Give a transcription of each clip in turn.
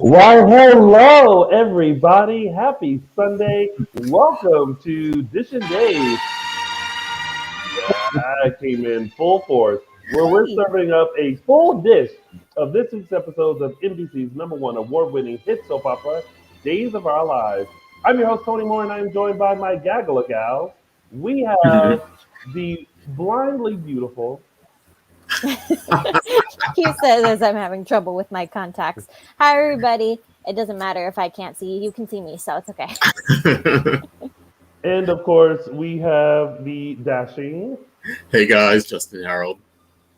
Why, hello, everybody. Happy Sunday. Welcome to Dishin Days. I came in full force where we're Hey. serving up a full dish of this week's episodes of NBC's number one award-winning hit soap opera, Days of Our Lives. I'm your host, Tony Moore, and I'm joined by my gaggle of gals. We have the blindly beautiful, He says as I'm having trouble with my contacts. Hi, everybody. It doesn't matter if I can't see you. You can see me, so it's okay. and of course, we have the dashing. Hey guys, Justin Hareld.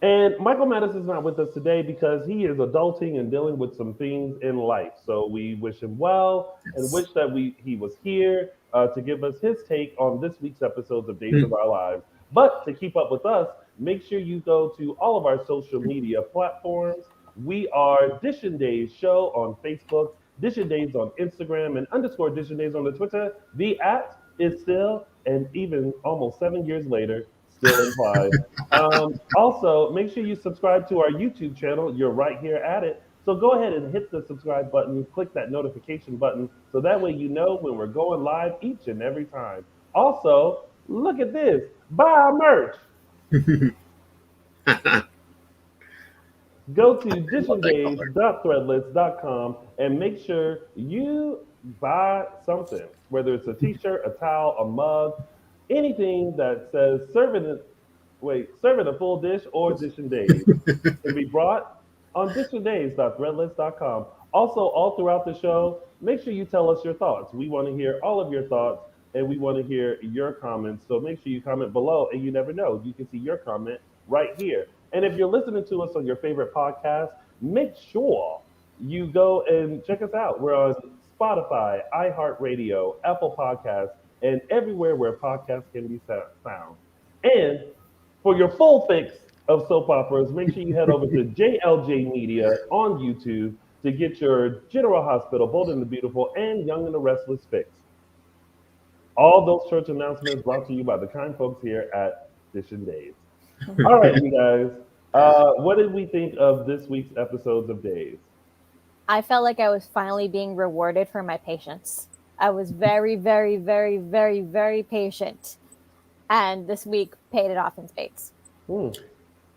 And Michael Mattis is not with us today because he is adulting and dealing with some things in life. So we wish him well and wish that he was here to give us his take on this week's episodes of Days of Our Lives. But to keep up with us, make sure you go to all of our social media platforms. We are Dishin Days Show on Facebook, Dishin Days on Instagram, and underscore Dishin Days on the Twitter. The @ is still, and even almost 7 years later, still implied. Also, make sure you subscribe to our YouTube channel. You're right here at it. So go ahead and hit the subscribe button, click that notification button, so that way you know when we're going live each and every time. Also, look at this. Buy our merch. Go to dishindays.threadless.com and make sure you buy something, whether it's a t-shirt, a towel, a mug, anything that says serving a full dish or Dishin Days can be brought on dishindays.threadless.com. Also, all throughout the show, make sure you tell us your thoughts. We want to hear all of your thoughts and we want to hear your comments. So make sure you comment below, and you never know, you can see your comment right here. And if you're listening to us on your favorite podcast, make sure you go and check us out. We're on Spotify, iHeartRadio, Apple Podcasts, and everywhere where podcasts can be found. And for your full fix of soap operas, make sure you head over to JLJ Media on YouTube to get your General Hospital, Bold and the Beautiful, and Young and the Restless fix. All those church announcements brought to you by the kind folks here at Dishin Days. All right, you guys. What did we think of this week's episodes of Days? I felt like I was finally being rewarded for my patience. I was very, very, very, very, very patient. And this week paid it off in spades.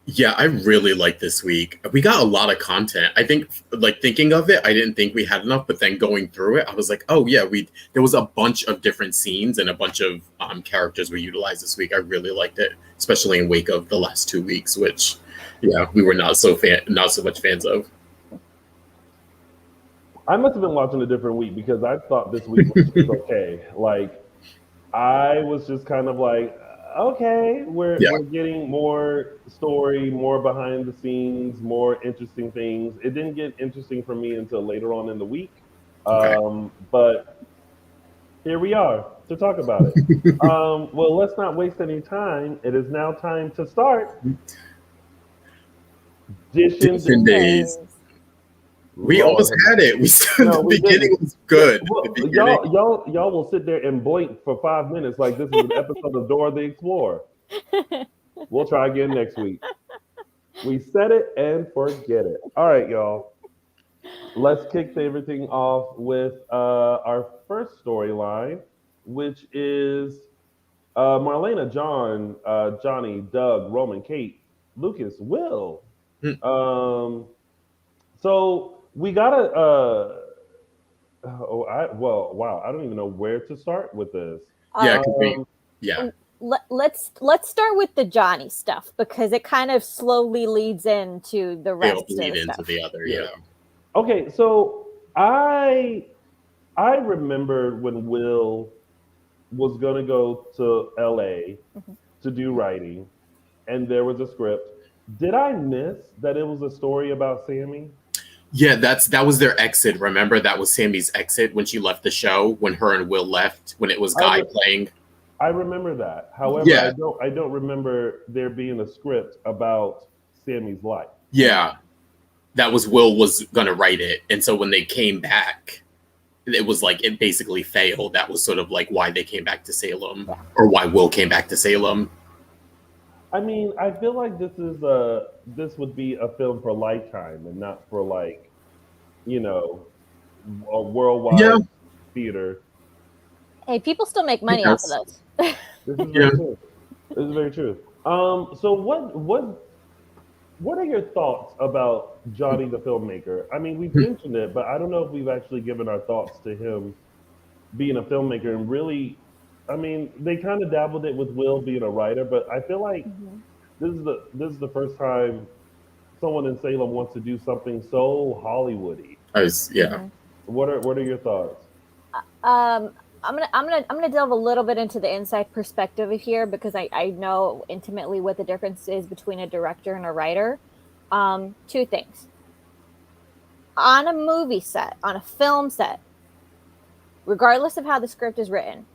Yeah, I really like this week. We got a lot of content. I think, like, thinking of it, I didn't think we had enough, but then going through it, I was like, oh yeah, there was a bunch of different scenes and a bunch of characters we utilized this week. I really liked it, especially in wake of the last 2 weeks, which, yeah, we were not so much fans of. I must have been watching a different week because I thought this week was just okay. Like, I was just kind of like, okay, we're getting more story, more behind the scenes, more interesting things. It didn't get interesting for me until later on in the week. But here we are to talk about it. Well, let's not waste any time. It is now time to start Dishin Days. We almost had it. The beginning was good. Y'all will sit there and blink for 5 minutes like this is an episode of Dora the Explorer. We'll try again next week. We said it and forget it. All right, y'all. Let's kick everything off with our first storyline, which is Marlena, John, Johnny, Doug, Roman, Kate, Lucas, Will. So we gotta. Wow! I don't even know where to start with this. Let's start with the Johnny stuff because it kind of slowly leads into the rest of the stuff. The other, Okay, so I remembered when Will was gonna go to LA to do writing, and there was a script. Did I miss that it was a story about Sammy? Yeah, that was their exit. Remember, that was Sammy's exit when she left the show, when her and Will left, when it was Guy playing. I remember that. However, I don't remember there being a script about Sammy's life. Yeah, that was Will was gonna write it, and so when they came back, it was like it basically failed. That was sort of like why they came back to Salem, or why Will came back to Salem. I mean, I feel like this would be a film for Lifetime and not for, like, a worldwide Yeah. theater. Hey, people still make money off of Yes. those. This is Yeah. very true. This is very true. So what are your thoughts about Johnny the filmmaker? I mean, we've mentioned it, but I don't know if we've actually given our thoughts to him being a filmmaker and really. I mean, they kind of dabbled it with Will being a writer, but I feel like Mhm. this is the first time someone in Salem wants to do something so Hollywoody. Yeah. Mhm. What are your thoughts? Um, I'm gonna delve a little bit into the inside perspective here because I know intimately what the difference is between a director and a writer. Two things. On a movie set, on a film set, regardless of how the script is written,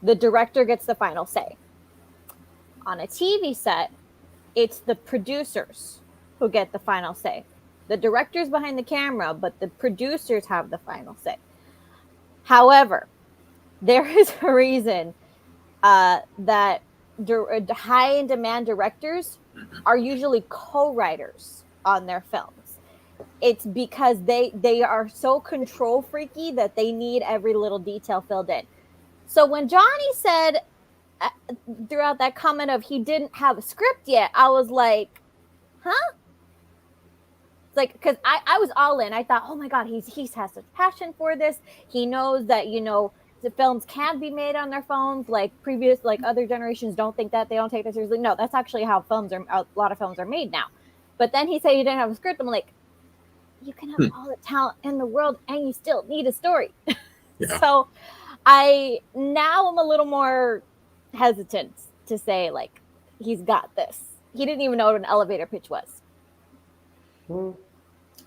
the director gets the final say. On a TV set, it's the producers who get the final say. The director's behind the camera, but the producers have the final say. However, there is a reason that high in demand directors are usually co-writers on their films. It's because they are so control freaky that they need every little detail filled in. So when Johnny said uh, throughout that comment of he didn't have a script yet, I was like, huh? It's like, because I was all in. I thought, oh my god, he has such passion for this. He knows that the films can be made on their phones. Like previous, like other generations don't think that, they don't take that seriously. No, that's actually how a lot of films are made now. But then he said he didn't have a script. I'm like, you can have Hmm. all the talent in the world and you still need a story. Yeah. So I'm a little more hesitant to say like he's got this. He didn't even know what an elevator pitch was. Hmm.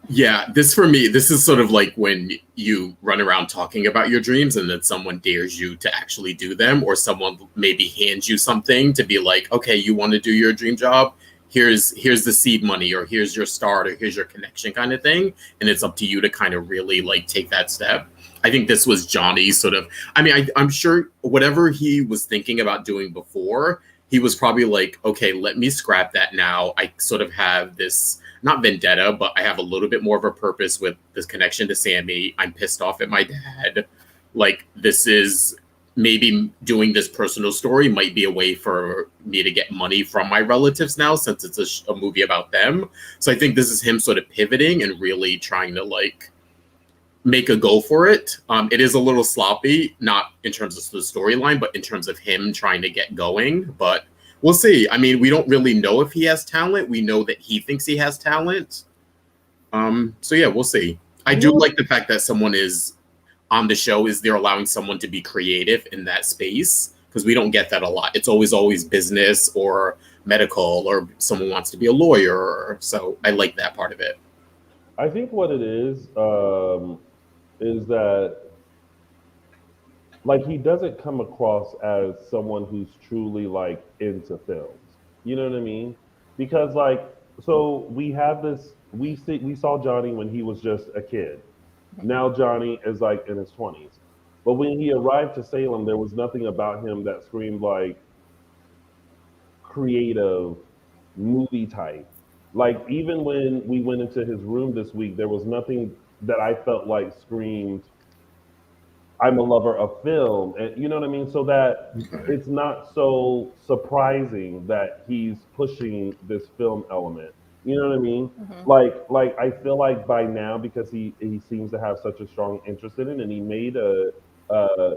Yeah, this for me, this is sort of like when you run around talking about your dreams and then someone dares you to actually do them, or someone maybe hands you something to be like, okay, you want to do your dream job? Here's the seed money, or here's your start, or here's your connection kind of thing. And it's up to you to kind of really like take that step. I think this was Johnny's sort of, I mean, I'm sure whatever he was thinking about doing before, he was probably like, okay, let me scrap that now. I sort of have this, not vendetta, but I have a little bit more of a purpose with this connection to Sammy. I'm pissed off at my dad. Like, this is maybe doing this personal story might be a way for me to get money from my relatives now, since it's a movie about them. So I think this is him sort of pivoting and really trying to like make a go for it. It is a little sloppy, not in terms of the storyline, but in terms of him trying to get going. But we'll see. I mean, we don't really know if he has talent. We know that he thinks he has talent. So yeah, we'll see. I do like the fact that someone is on the show. Is they're allowing someone to be creative in that space, because we don't get that a lot. It's always business or medical, or someone wants to be a lawyer. So I like that part of it. I think what it is that like he doesn't come across as someone who's truly like into films. You know what I mean? Because like so we have this we saw Johnny when he was just a kid. Now Johnny is like in his 20s. But when he arrived to Salem, there was nothing about him that screamed like creative movie type. Like even when we went into his room this week, there was nothing that I felt like screamed I'm a lover of film, and you know what I mean. So that Okay. it's not so surprising that he's pushing this film element. You know what I mean? Mm-hmm. Like I feel like by now because he seems to have such a strong interest in it, and he made uh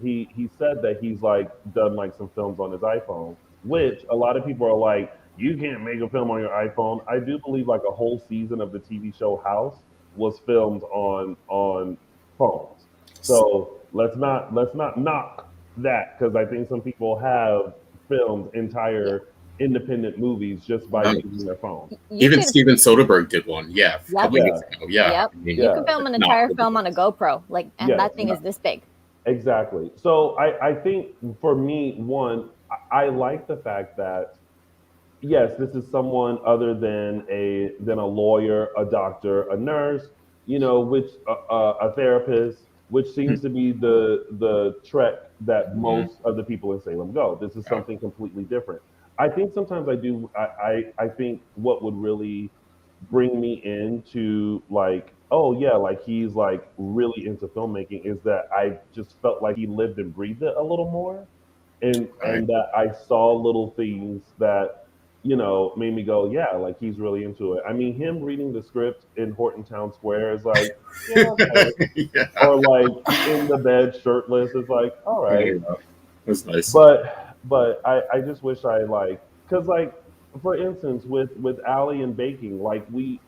he said that he's like done like some films on his iPhone, which a lot of people are like, you can't make a film on your iPhone. I do believe like a whole season of the TV show House was filmed on phones. So let's not knock that because I think some people have filmed Yeah. entire independent movies just by Um, using their phone. You Even can. Steven Soderbergh did one, yeah, a Yep. couple of Yeah, years ago. Yeah, Yep. I mean, You can yeah, film an not entire film on a GoPro, like, and yes, that thing is this big. exactly. So I think for me, one, I like the fact that yes, this is someone other than a lawyer, a doctor, a nurse, which a therapist, which seems to be the trek that Mhm. most of the people in Salem go. This is Yeah. something completely different. I think sometimes I think what would really bring me into like oh yeah, like he's like really into filmmaking, is that I just felt like he lived and breathed it a little more, Right. and that I saw little things that made me go, yeah, like he's really into it. I mean, him reading the script in Horton Town Square is like, yeah, okay, Yeah. or like in the bed shirtless is like, all right. Yeah. That's nice. But I just wish I like, because like, for instance, with Allie and baking, like we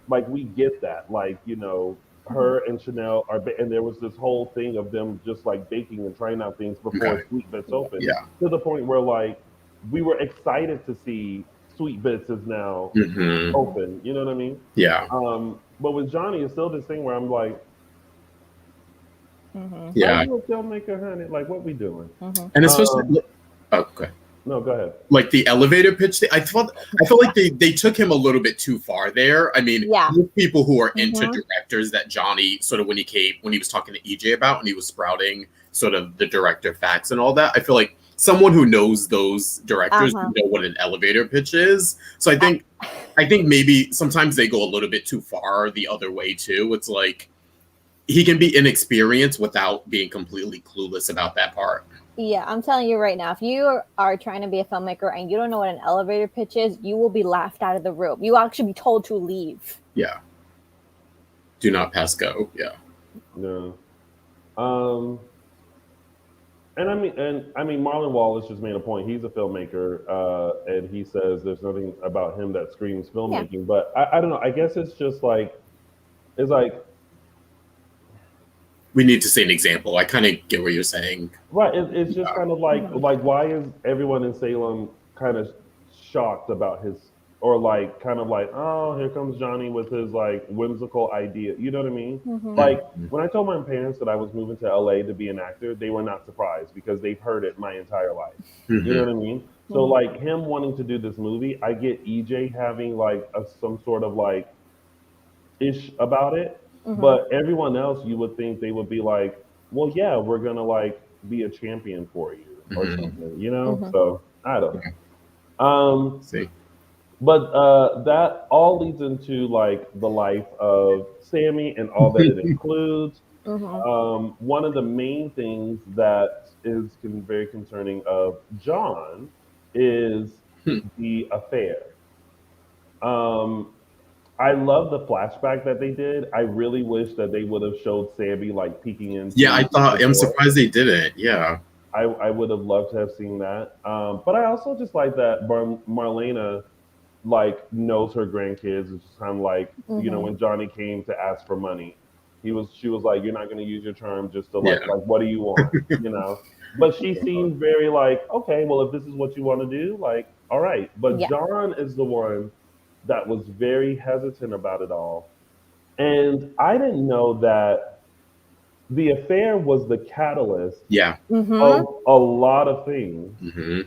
get that, like Mhm. her and Chanel and there was this whole thing of them just like baking and trying out things before Okay. Sweet Bits Yeah. opened, Yeah. to the point where like we were excited to see Sweet Bits is now Hmm. Mhm. open. You know what I mean? Yeah. But with Johnny, it's still this thing where I'm like, Mhm. are Yeah. you a filmmaker, honey? Like, what we doing? Mhm. And especially, Um, okay. no, go ahead. Like the elevator pitch thing, I felt like they took him a little bit too far there. I mean, Yeah. with people who are into Mhm. directors, that Johnny sort of when he was talking to EJ about and he was sprouting sort of the director facts and all that, I feel like someone who knows those directors Uh-huh. would know what an elevator pitch is. So I think maybe sometimes they go a little bit too far the other way too. It's like he can be inexperienced without being completely clueless about that part. Yeah, I'm telling you right now, if you are trying to be a filmmaker and you don't know what an elevator pitch is, you will be laughed out of the room. You will actually be told to leave. Yeah. Do not pass go. Yeah. No. Um, and I mean, Marlon Wallace just made a point. He's a filmmaker, and he says there's nothing about him that screams Yeah. filmmaking. But I don't know. I guess it's just like it's like We need to see an example. I kind of get what you're saying. right. It's just kind of like Mhm. why is everyone in Salem kind of shocked about his, or like kind of like, oh, here comes Johnny with his like whimsical idea. You know what I mean? Mhm. Like Mhm. when I told my parents that I was moving to LA to be an actor, they were not surprised because they've heard it my entire life. You know Mhm. what I mean? So Mhm. like him wanting to do this movie, I get EJ having like some sort of like ish about it, Mhm. but everyone else you would think they would be like, well, yeah, we're gonna like be a champion for you or Mhm. something, you know? Mhm. So I don't Yeah. know. See. But that all leads into like the life of Sammy and all that it includes. Mhm. One of the main things that is very concerning of John is the affair. Um, I love the flashback that they did. I really wish that they would have showed Sammy like peeking Yeah, I into the thought I'm door. surprised they didn't. Yeah. I would have loved to have seen that. But I also just like that Marlena like knows her grandkids. It's just kind of like Mhm. when Johnny came to ask for money, she was like, "You're not going to use your term just to Yeah. like what do you want?" You know. But she seemed very like, okay, well, if this is what you want to do, like, all right. But Yeah. John is the one that was very hesitant about it all. And I didn't know that the affair was the catalyst Yeah. Mhm. of a lot of things, Hmm.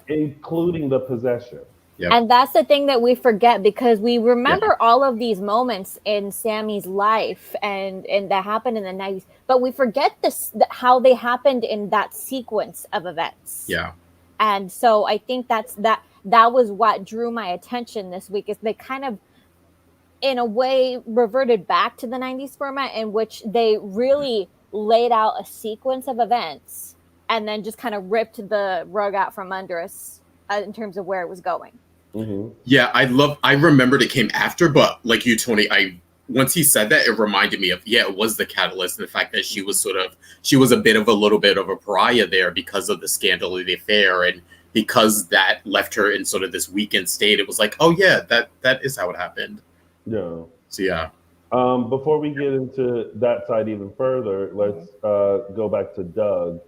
including the possession. Yep. And that's the thing that we forget because we Yeah. remember all of these moments in Sammy's life and that happened in the 90s, but we forget how they happened in that sequence of events. Yeah. And so I think that was what drew my attention this week is they kind of in a way reverted back to the 90s format in which they really laid out a sequence of events and then just kind of ripped the rug out from under us in terms of where it was going. Hmm. Yeah. I remembered it came after, but like you, Tony, once he said that, it reminded me of, yeah, it was the catalyst and the fact that she was a bit of a little bit of a pariah there because of the scandal of the affair. And because that left her in sort of this weakened state, it was like, oh yeah, that is how it happened. Yeah. So yeah. Before we get into that side even further, Mhm. let's go back to Doug.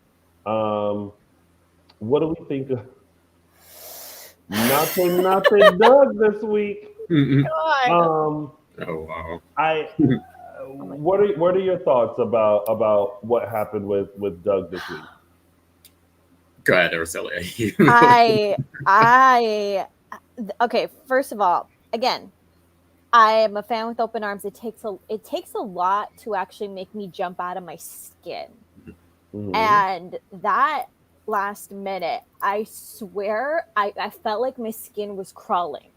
Um, what do we think of nothing Doug this week? Mm-mm. God. Um, Oh wow. I Oh my what are your thoughts about what happened with Doug this week? Go ahead, Araceli. I okay, first of all, again, I am a fan with open arms. It takes a lot to actually make me jump out of my skin. Hmm. And that last minute, I swear I felt like my skin was crawling.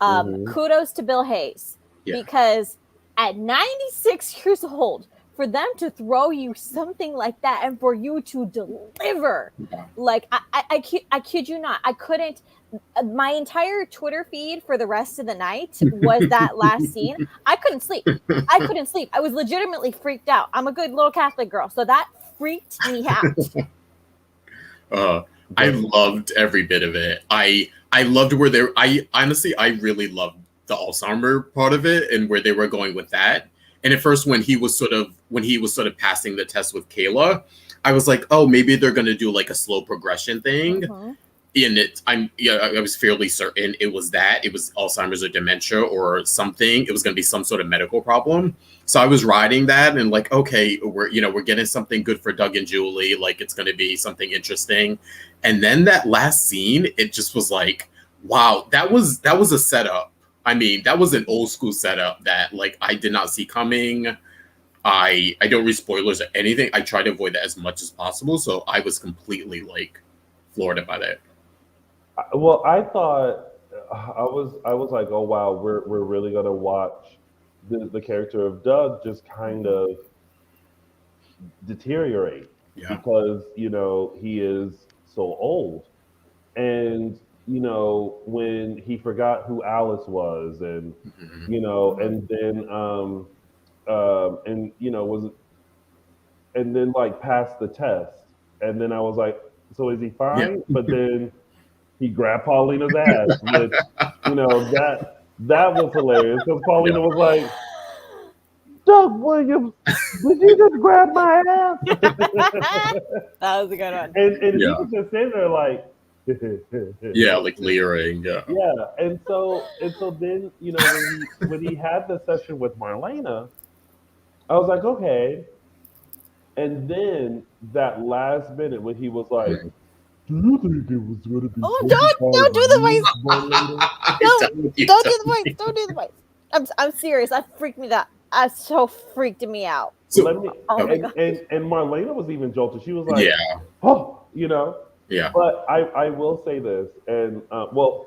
Hmm. Kudos to Bill Hayes Yeah. because at 96 years old, for them to throw you something like that and for you to deliver, like I kid you not, I couldn't. My entire Twitter feed for the rest of the night was that last scene. I couldn't sleep. I was legitimately freaked out. I'm a good little Catholic girl, so that freaked me out. I loved every bit of it. I loved where they. I really loved the Alzheimer part of it and where they were going with that. And at first, when he was sort of passing the test with Kayla, I was like, oh, maybe they're going to do like a slow progression thing. In it, I was fairly certain it was Alzheimer's or dementia or something. It was going to be some sort of medical problem. So I was riding that and like, okay, we're getting something good for Doug and Julie. Like it's going to be something interesting. And then that last scene, it just was like, wow, that was a setup. I mean, that was an old school setup that like I did not see coming. I don't read spoilers or anything. I try to avoid that as much as possible. So I was completely like floored by that. Well, I thought I was like, oh wow, we're really gonna watch the character of Doug just kind of deteriorate because he is so old, and when he forgot who Alice was, and and then and then like passed the test, and then I was like, so is he fine? Yeah. But then he grabbed Paulina's ass, which that was hilarious because Paulina was like, Doug Williams, did you just grab my ass? That was a good one. And he was just sitting there like, like leering, yeah. And so then when he had the session with Marlena, I was like, okay. And then that last minute when he was like, do you think it was going to be? Oh, don't do the voice. Don't do the voice. I'm serious. That freaked me out. That so freaked me out. So and Marlena was even jolted. She was like, Yeah. But I will say this, and I'll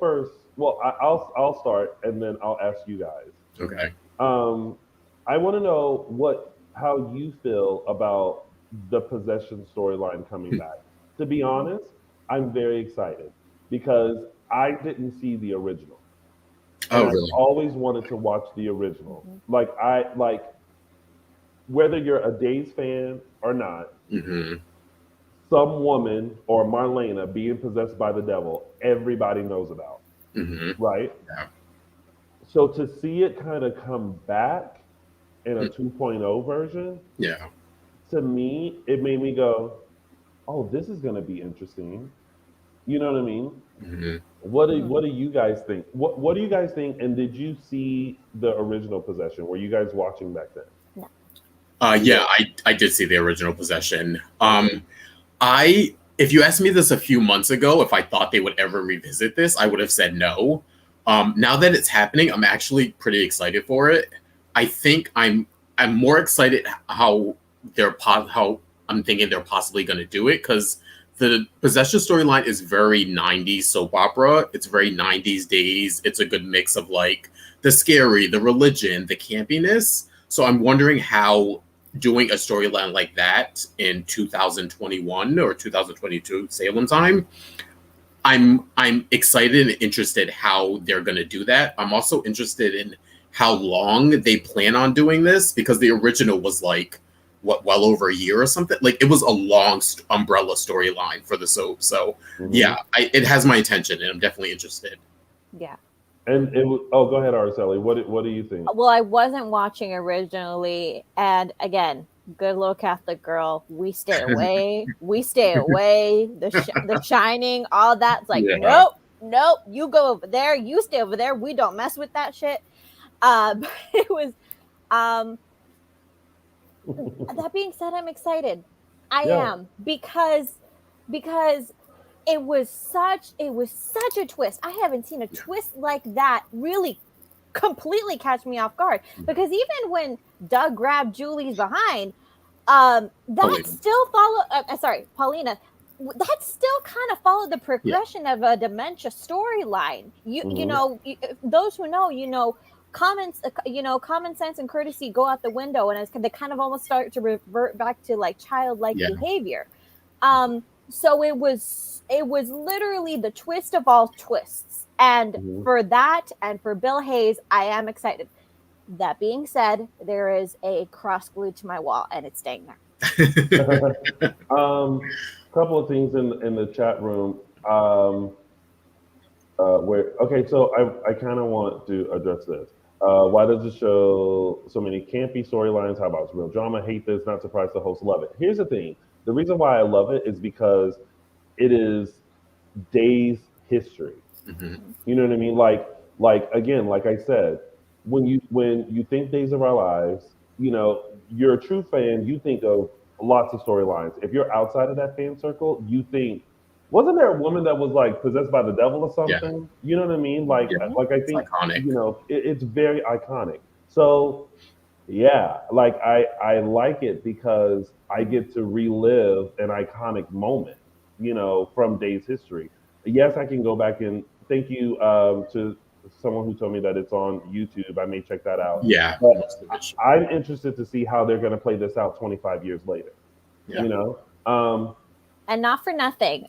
start, and then I'll ask you guys. Okay. I want to know how you feel about the possession storyline coming back. To be honest, I'm very excited because I didn't see the original. And really? I've always wanted to watch the original. Like whether you're a Days fan or not, some woman or Marlena being possessed by the devil, everybody knows about, right? Yeah. So to see it kind of come back in a 2.0 version, to me, it made me go, oh, this is going to be interesting. You know what I mean? What do you guys think? What do you guys think? And did you see the original Possession? Were you guys watching back then? No. I did see the original Possession. If you asked me this a few months ago, if I thought they would ever revisit this, I would have said no. Now that it's happening, I'm actually pretty excited for it. I think I'm more excited how I'm thinking they're possibly going to do it, because the Possession storyline is very 90s soap opera. It's very 90s Days. It's a good mix of like the scary, the religion, the campiness. So I'm wondering how doing a storyline like that in 2021 or 2022 Salem time, I'm excited and interested how they're going to do that. I'm also interested in how long they plan on doing this, because the original was like, well over a year or something. Like it was a long umbrella storyline for the soap. So it has my attention, and I'm definitely interested. Yeah. And it was, go ahead, Araceli. What do you think? Well, I wasn't watching originally, and again, good little Catholic girl. We stay away. The Shining, all that's like, nope. You go over there. You stay over there. We don't mess with that shit. It was. That being said, I'm excited. I am because it was such a twist. I haven't seen a twist like that really completely catch me off guard, because even when Doug grabbed Julie's behind, that still followed Paulina, that still kind of followed the progression of a dementia storyline. You know, those who know, common sense and courtesy go out the window, and they kind of almost start to revert back to like childlike behavior. So it was literally the twist of all twists, and for that, and for Bill Hayes, I am excited. That being said, there is a cross glued to my wall, and it's staying there. Couple of things in the chat room. So I kind of want to address this. Why does it show so many campy storylines? How about it's real drama? Hate this. Not surprised the hosts love it. Here's the thing. The reason why I love it is because it is Days history. You know what I mean? Like again, like I said, when you think Days of Our Lives, you know, you're a true fan. You think of lots of storylines. If you're outside of that fan circle, you think, wasn't there a woman that was like possessed by the devil or something? Yeah. You know what I mean? Like I think, you know, it's very iconic. So yeah, like I like it because I get to relive an iconic moment, you know, from Days history. Yes, I can go back and thank you to someone who told me that it's on YouTube. I may check that out. Yeah. But I'm interested to see how they're going to play this out 25 years later. Yeah. You know? And not for nothing.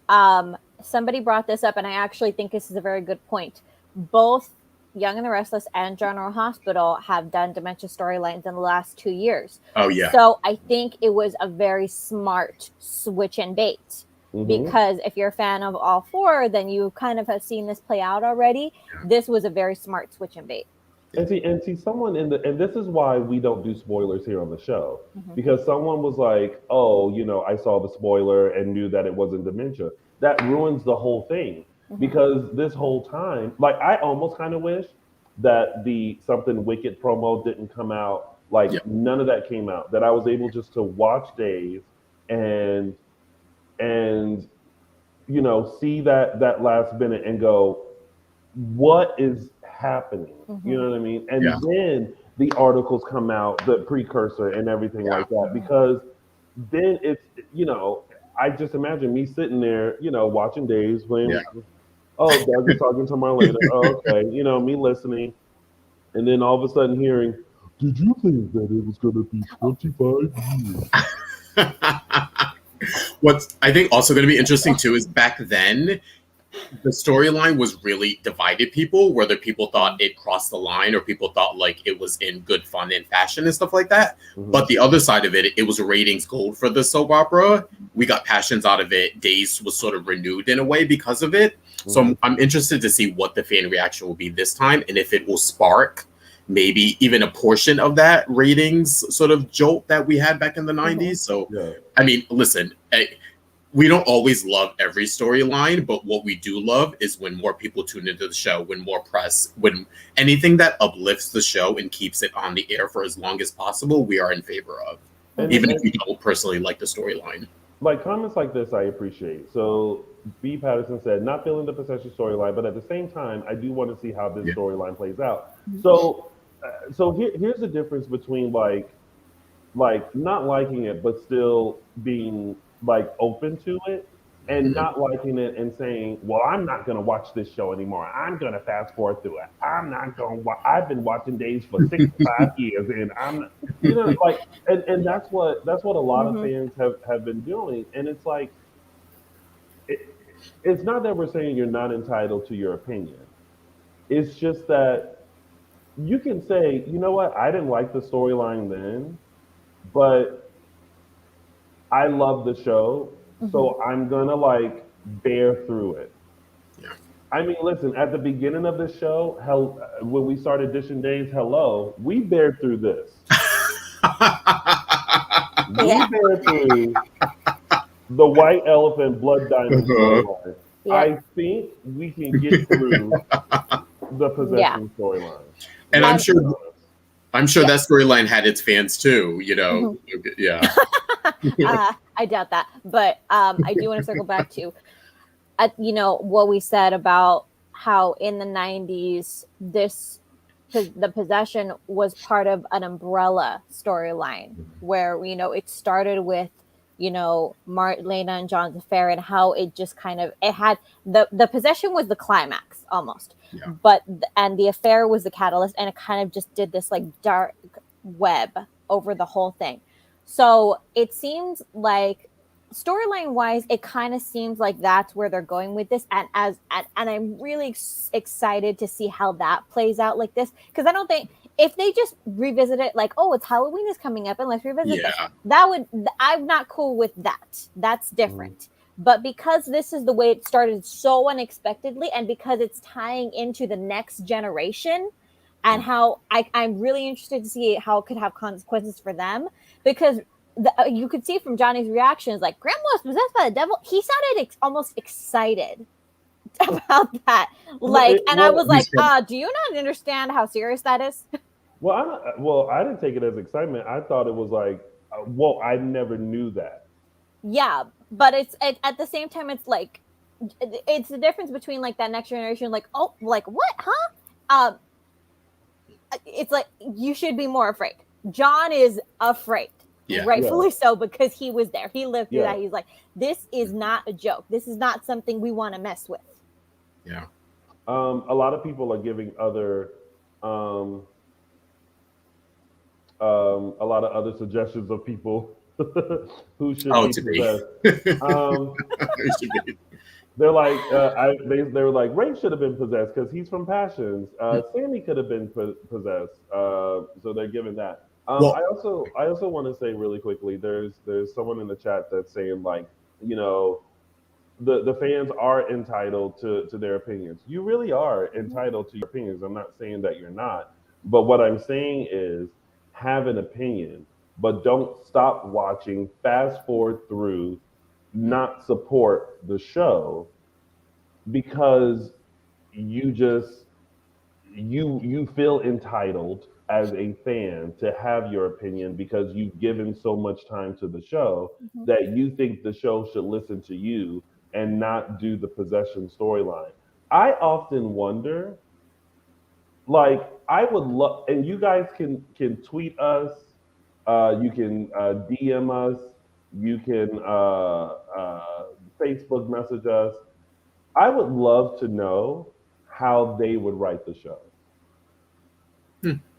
Somebody brought this up, and I actually think this is a very good point. Both Young and the Restless and General Hospital have done dementia storylines in the last 2 years. Oh, yeah. So I think it was a very smart switch and bait. Because if you're a fan of all four, then you kind of have seen this play out already. Yeah. This was a very smart switch and bait. And see, someone and this is why we don't do spoilers here on the show, because someone was like, "Oh, you know, I saw the spoiler and knew that it wasn't dementia." That ruins the whole thing, because this whole time, like, I almost kind of wish that the Something Wicked promo didn't come out. Like, none of that came out. That I was able just to watch Days and you know, see that last minute and go, what is happening? You know what I mean? And then the articles come out, the precursor and everything like that, because then it's, you know, I just imagine me sitting there, you know, watching Days when, oh, Doug's talking to Marlena, oh, okay, you know, me listening, and then all of a sudden hearing, did you think that it was going to be 25 years? What's I think also going to be interesting too is back then the storyline was really divided people, whether people thought it crossed the line or people thought like it was in good fun and fashion and stuff like that. But the other side of it was ratings gold for the soap opera. We got passions out of it. Days was sort of renewed in a way because of it. So I'm interested to see what the fan reaction will be this time and if it will spark maybe even a portion of that ratings sort of jolt that we had back in the 90s. So, I mean, listen, we don't always love every storyline, but what we do love is when more people tune into the show, when more press, when anything that uplifts the show and keeps it on the air for as long as possible, we are in favor of, even if we don't personally like the storyline. Like, comments like this, I appreciate. So, B. Patterson said, not feeling the possession storyline, but at the same time, I do want to see how this storyline plays out. So here's the difference between like not liking it, but still being like open to it, and not liking it and saying, well, I'm not going to watch this show anymore. I'm going to fast forward through it. I'm not going to I've been watching Days for 65 years, and I'm, you know, like, and that's what a lot of fans have been doing. And it's like, it's not that we're saying you're not entitled to your opinion. It's just that you can say, you know what, I didn't like the storyline then, but I love the show, so I'm gonna like bear through it. Yeah. I mean, listen, at the beginning of the show, when we started Dishin Days, we bared through this. We bared through the White Elephant Blood Diamond storyline. I think we can get through the possession storyline. And I'm sure that storyline had its fans too, you know. I doubt that, but I do want to circle back to, you know, what we said about how in the 90s the possession was part of an umbrella storyline where, you know, it started with Marlena and John's affair, and how it just kind of, it had the possession was the climax almost, Yeah. and the affair was the catalyst, and it kind of just did this like dark web over the whole thing. So it seems like, storyline wise, it kind of seems like that's where they're going with this, and I'm really excited to see how that plays out like this, because I don't think, if they just revisit it like, oh, it's Halloween is coming up and let's revisit this, I'm not cool with that. That's different. But because this is the way it started so unexpectedly, and because it's tying into the next generation, and how I'm really interested to see how it could have consequences for them, because you could see from Johnny's reactions, like, Grandma was possessed by the devil. He sounded almost excited about that. Like, I was like, do you not understand how serious that is? Well, I didn't take it as excitement. I thought it was like, whoa, I never knew that. Yeah, but it's at the same time, it's like, it's the difference between like that next generation, like, oh, like what, huh? It's like, you should be more afraid. John is afraid, rightfully so, because he was there. He lived through that. He's like, this is not a joke. This is not something we want to mess with. Yeah. A lot of people are giving other. A lot of other suggestions of people who should be possessed. They're like, they were like, Ray should have been possessed because he's from Passions. Sammy could have been possessed, so they're giving that. I also want to say really quickly, there's someone in the chat that's saying, like, the fans are entitled to their opinions. You really are entitled to your opinions. I'm not saying that you're not, but what I'm saying is, have an opinion, but don't stop watching, fast forward through, not support the show because you feel entitled as a fan to have your opinion because you've given so much time to the show that you think the show should listen to you and not do the possession storyline. I often wonder, like, I would love, and you guys can tweet us, you can DM us, you can Facebook message us. I would love to know how they would write the show,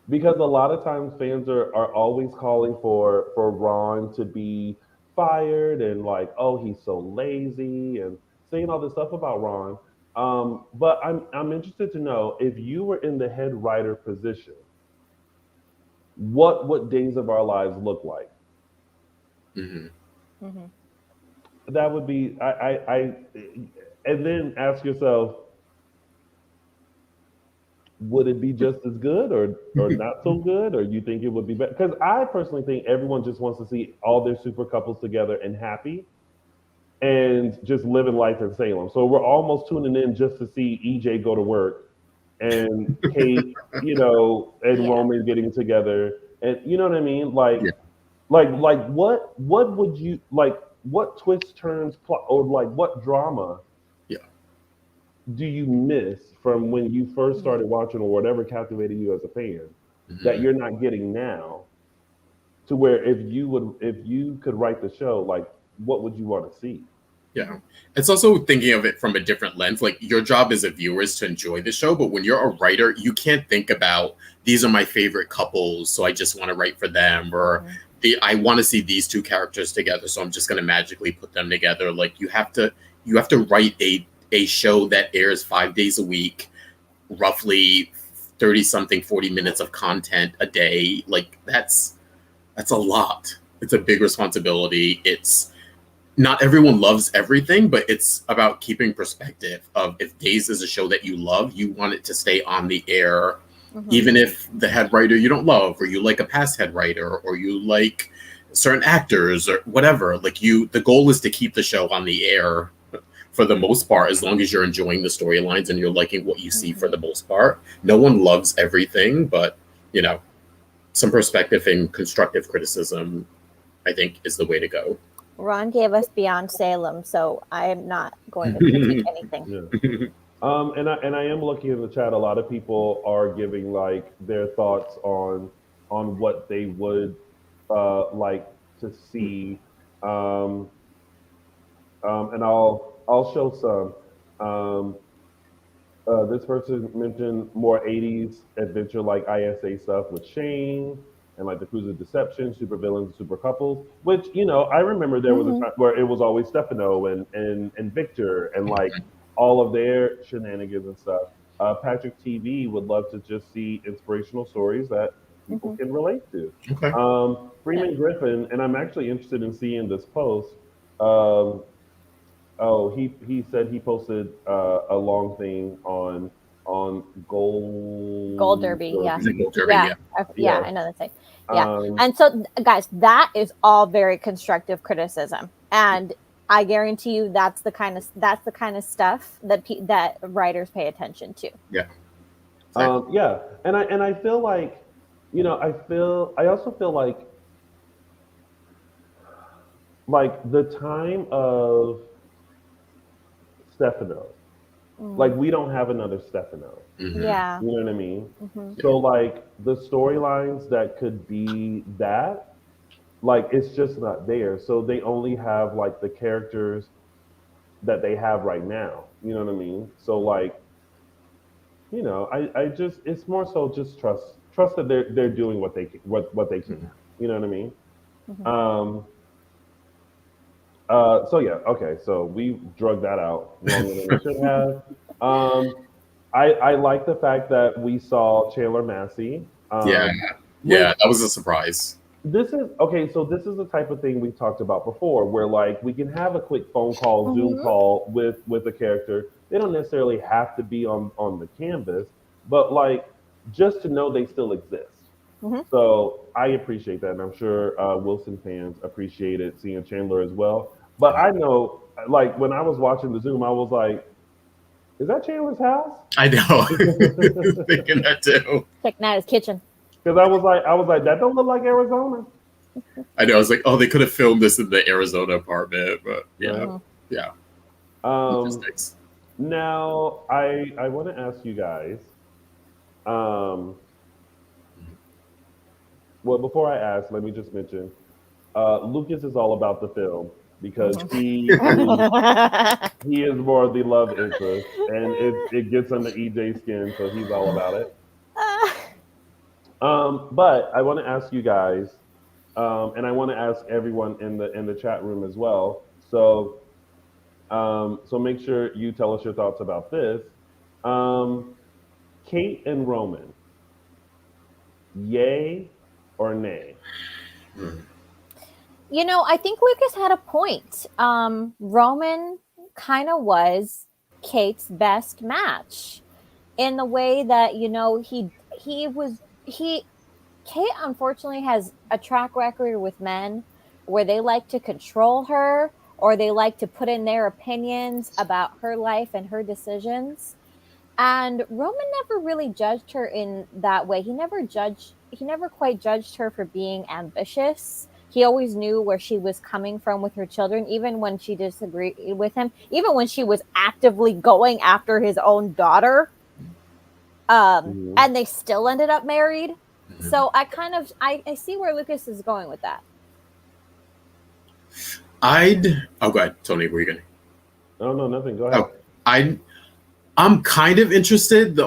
because a lot of times fans are always calling for Ron to be fired, and like, oh, he's so lazy, and saying all this stuff about Ron. But I'm interested to know, if you were in the head writer position, what would Days of Our Lives look like? That would be and then ask yourself, would it be just as good or not so good, or you think it would be better? Because I personally think everyone just wants to see all their super couples together and happy and just living life in Salem. So we're almost tuning in just to see EJ go to work and Kate, and Roman getting together, and you know what I mean? Like, what would you like? What twists, turns, plot, or like what drama? Do you miss from when you first started watching, or whatever captivated you as a fan, that you're not getting now? To where if you could write the show, like, what would you want to see? Yeah. It's also thinking of it from a different lens. Like, your job as a viewer is to enjoy the show, but when you're a writer, you can't think about, these are my favorite couples, so I just want to write for them, or I want to see these two characters together, so I'm just going to magically put them together. Like, you have to write a show that airs 5 days a week, roughly 30-something, 40 minutes of content a day. Like, that's a lot. It's a big responsibility. It's not everyone loves everything, but it's about keeping perspective of, if Days is a show that you love, you want it to stay on the air, even if the head writer you don't love, or you like a past head writer, or you like certain actors or whatever. Like, the goal is to keep the show on the air for the most part, as long as you're enjoying the storylines and you're liking what you see for the most part. No one loves everything, but some perspective and constructive criticism, I think, is the way to go. Ron gave us Beyond Salem, so I am not going to critique anything. And I am looking in the chat. A lot of people are giving like their thoughts on what they would like to see Um, and I'll show some. This person mentioned more 80s adventure like ISA stuff with Shane and like the Cruise of Deception, super villains, super couples, which, I remember there was a Mhm. time where it was always Stefano and Victor and like all of their shenanigans and stuff. Patrick TV would love to just see inspirational stories that people Mhm. can relate to. Okay. Freeman Griffin, and I'm actually interested in seeing this post. Um, Oh, he said he posted a long thing on Gold Gold Derby, yeah. Is it Derby. Gold Derby? Yeah, Yeah. yeah, Yes. I know that's it. Yeah, Um, and so guys, that is all very constructive criticism, and I guarantee you that's the kind of stuff that writers pay attention to. Yeah. Exactly. yeah, and I feel like, I also feel like the time of Stefano, like Mm, we don't have another Stefano. Hmm. yeah. You know what I mean? Hmm. Yeah. So like the storylines that could be that, like it's just not there. So they only have like the characters that they have right now. You know what I mean? So like, I just it's more so just trust that they're doing what they can. Mhm. You know what I mean? Hmm. Um so yeah, okay, so we drug that out longer than we should have. Um I like the fact that we saw Chandler Massey. Yeah. Which Yeah. That was a surprise. this is okay, so this is the type of thing we talked about before where like we can have a quick phone call, Zoom Hmm. call with a character. They don't necessarily have to be on the canvas, but like just to know they still exist. Hmm. So I appreciate that, and I'm sure Wilson fans appreciated seeing Chandler as well. But I know, like when I was watching the Zoom, I was like, "Is that Chandler's house?" I know. Thinking that too. Checking out his kitchen. Because I was like, "That don't look like Arizona." I know. I was like, oh, they could have filmed this in the Arizona apartment, but yeah, Right. Hmm. yeah, Um, logistics. Now, I want to ask you guys. Um, well, before I ask, let me just mention Lucas is all about the film because Hmm. he is more of the love interest, and it gets under EJ's skin, so he's all about it. But I want to ask you guys, and I want to ask everyone in the chat room as well. So make sure you tell us your thoughts about this. Um, Kate and Roman, yay or nay? Mm. I think Lucas had a point. Roman kind of was Kate's best match in the way that he was he Kate unfortunately has a track record with men where they like to control her or they like to put in their opinions about her life and her decisions. And Roman never really judged her in that way. He never quite judged her for being ambitious. He always knew where she was coming from with her children, even when she disagreed with him, even when she was actively going after his own daughter. Mhm. And they still ended up married. Mhm. So I see where Lucas is going with that. Oh, go ahead, Tony. Were you gonna? Oh no, nothing. Go ahead. Oh, I I'm kind of interested.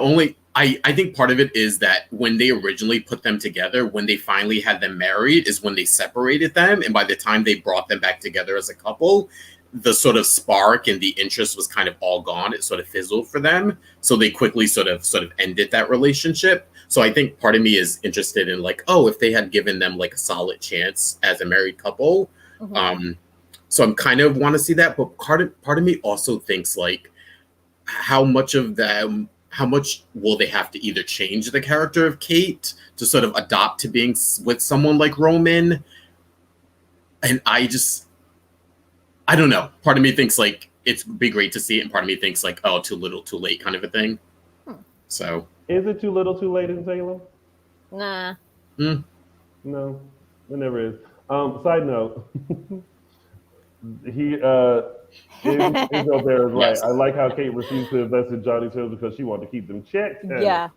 I think part of it is that when they originally put them together, when they finally had them married, is when they separated them, and by the time they brought them back together as a couple, the sort of spark and the interest was kind of all gone. It sort of fizzled for them, so they quickly sort of ended that relationship. So I think part of me is interested in like, oh, if they had given them like a solid chance as a married couple. Mm-hmm. So I'm kind of want to see that, but part of me also thinks like how much will they have to either change the character of Kate to sort of adopt to being with someone like Roman? And I don't know. Part of me thinks like it'd be great to see it, and part of me thinks like, oh, too little, too late, kind of a thing. So Is it too little, too late in Salem? Nah. No, it never is. Side note, he Israel Bear is right. yes, I like how Kate refused to invest in Johnny's Hills because she wanted to keep them checks. Yeah.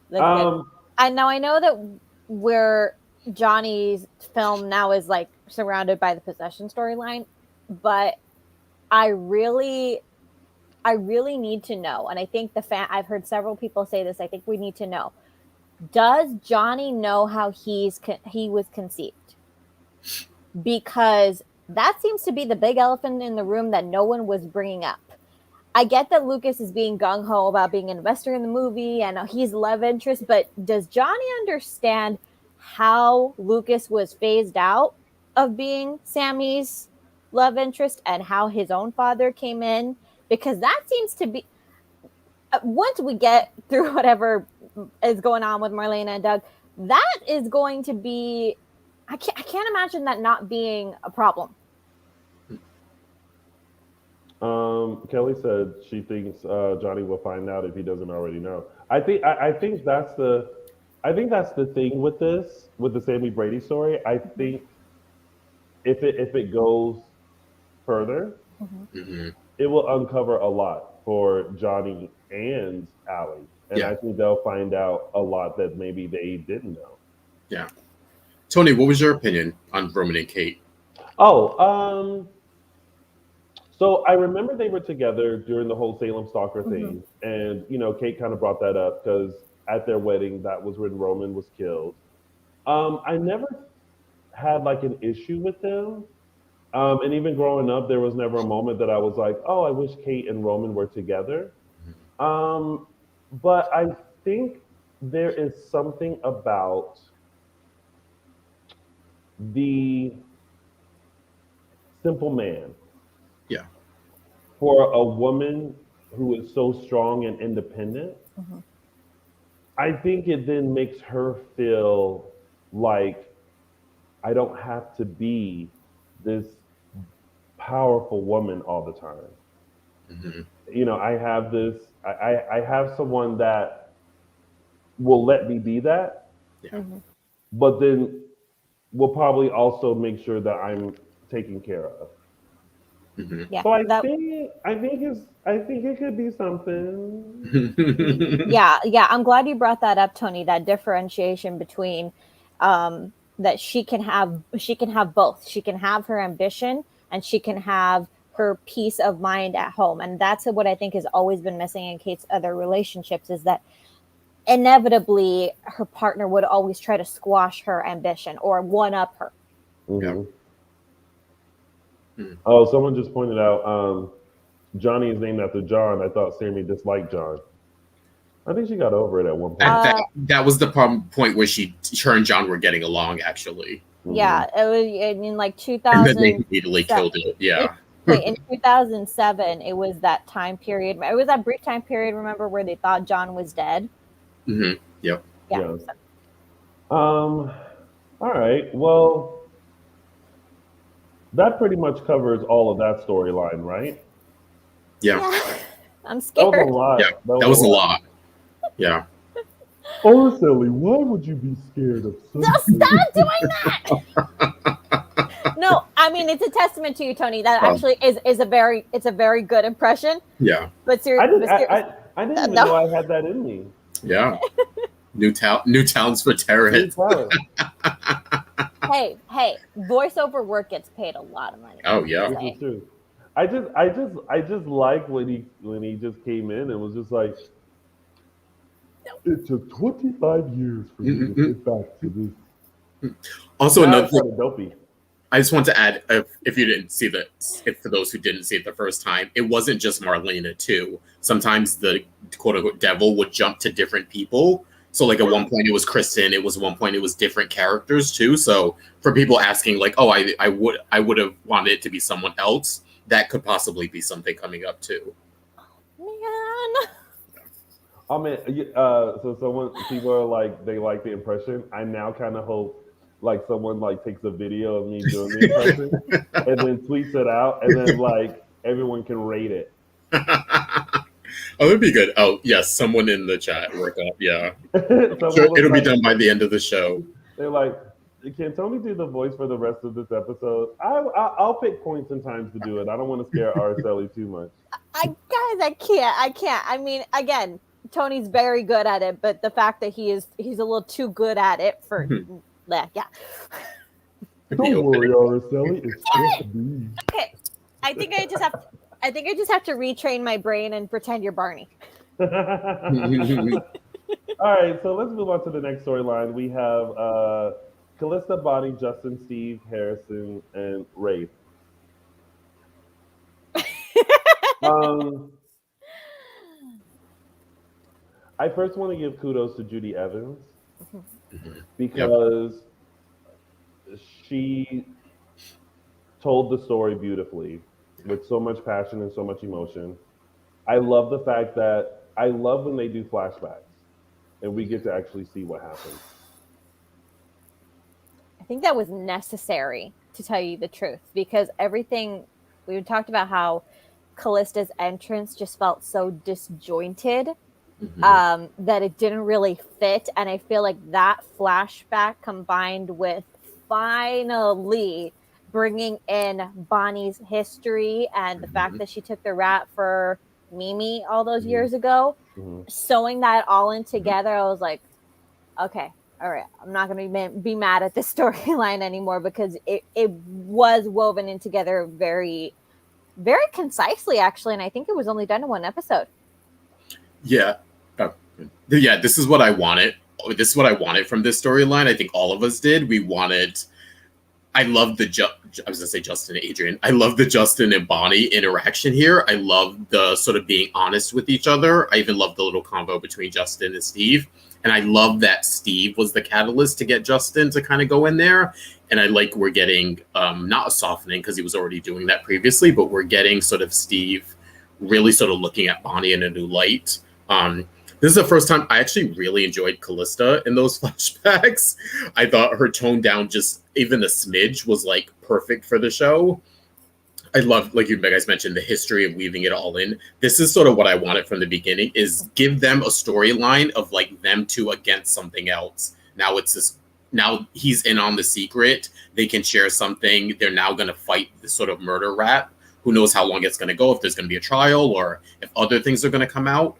That's good. Um, I know that we're Johnny's film now is like surrounded by the possession storyline, but I really need to know, and I think I've heard several people say this. I think we need to know: does Johnny know how he was conceived? Because that seems to be the big elephant in the room that no one was bringing up. I get that Lucas is being gung-ho about being an investor in the movie and he's love interest, but does Johnny understand how Lucas was phased out of being Sammy's love interest and how his own father came in? Because that seems to be, once we get through whatever is going on with Marlena and Doug, that is going to be, I can't imagine that not being a problem. Kelly said she thinks Johnny will find out if he doesn't already know. I think that's the thing with the Sammy Brady story. I think if it goes further, it will uncover a lot for Johnny and Allie, and I think they'll find out a lot that maybe they didn't know. Yeah, Tony, what was your opinion on Roman and Kate? So I remember they were together during the whole Salem stalker thing, and Kate kind of brought that up because at their wedding, that was when Roman was killed. I never had like an issue with them, and even growing up, there was never a moment that I was like, "Oh, I wish Kate and Roman were together." But I think there is something about the simple man. Yeah. For a woman who is so strong and independent, I think it then makes her feel like I don't have to be this powerful woman all the time. I have this, I have someone that will let me be that, but then will probably also make sure that I'm taken care of. Yeah, so I think it could be something. yeah. I'm glad you brought that up, Tony. That differentiation between that she can have both. She can have her ambition and she can have her peace of mind at home, and that's what I think has always been missing in Kate's other relationships, is that inevitably her partner would always try to squash her ambition or one up her. Oh, someone just pointed out Johnny is named after John. I thought Sammy disliked John. I think she got over it at one point. That was the point where her and John were getting along, actually. Yeah, it was in like 2000. And then they immediately killed it. Yeah. In 2007, it was that time period. It was that brief time period, remember, where they thought John was dead? Yep. Yeah. All right. Well, that pretty much covers all of that storyline, right? Yeah. I'm scared. That was a lot. Yeah, that was a lot. Yeah. Araceli, why would you be scared of something? Stop doing that! No, I mean, it's a testament to you, Tony. That actually is a very good impression. Yeah. But seriously, I didn't even know I had that in me. Yeah. New talents for terrorists. Hey, voiceover work gets paid a lot of money. Oh yeah. This is true. I just like when he just came in and was just like, it took 25 years for me to get back to this. Also, another thing, dopey. I just want to add, if you didn't see for those who didn't see it the first time, it wasn't just Marlena too. Sometimes the quote unquote devil would jump to different people. So like at one point it was Kristen, at one point it was different characters too. So for people asking like, oh, I would have wanted it to be someone else, that could possibly be something coming up too. Man. I mean, so people are like, they like the impression. I now kind of hope like someone like takes a video of me doing the impression and then tweets it out, and then like everyone can rate it. Oh, that'd be good. Oh, yes, someone in the chat work up. Yeah, sure, it'll be done by the end of the show. They're like, can Tony do the voice for the rest of this episode? I'll pick points and times to do it. I don't want to scare Araceli too much. I can't. I mean, again, Tony's very good at it, but the fact that he's a little too good at it for Yeah. Don't worry, Araceli. It's just me. Okay. I think I just have to retrain my brain and pretend you're Barney. All right, so let's move on to the next storyline. We have Callista, Bonnie, Justin, Steve, Harrison, and Rafe. I first want to give kudos to Judy Evans because she told the story beautifully with so much passion and so much emotion. I love the fact that I love when they do flashbacks and we get to actually see what happened. I think that was necessary, to tell you the truth, because everything we talked about, how Callista's entrance just felt so disjointed that it didn't really fit. And I feel like that flashback combined with finally bringing in Bonnie's history and the fact that she took the rat for Mimi all those years ago, sewing that all in together, I was like, okay, all right, I'm not going to be mad at this storyline anymore, because it was woven in together very, very concisely, actually. And I think it was only done in one episode. Yeah. Yeah, this is what I wanted. This is what I wanted from this storyline. I think all of us did. I love the I was gonna say Justin and Adrian. I love the Justin and Bonnie interaction here. I love the sort of being honest with each other. I even love the little convo between Justin and Steve. And I love that Steve was the catalyst to get Justin to kind of go in there. And I like we're getting not a softening, because he was already doing that previously, but we're getting sort of Steve really sort of looking at Bonnie in a new light. This is the first time I actually really enjoyed Callista in those flashbacks. I thought her toned down just even a smidge was like perfect for the show. I love, like you guys mentioned, the history of weaving it all in. This is sort of what I wanted from the beginning, is give them a storyline of like them two against something else. Now it's this, now he's in on the secret. They can share something. They're now going to fight this sort of murder rat. Who knows how long it's going to go, if there's going to be a trial or if other things are going to come out.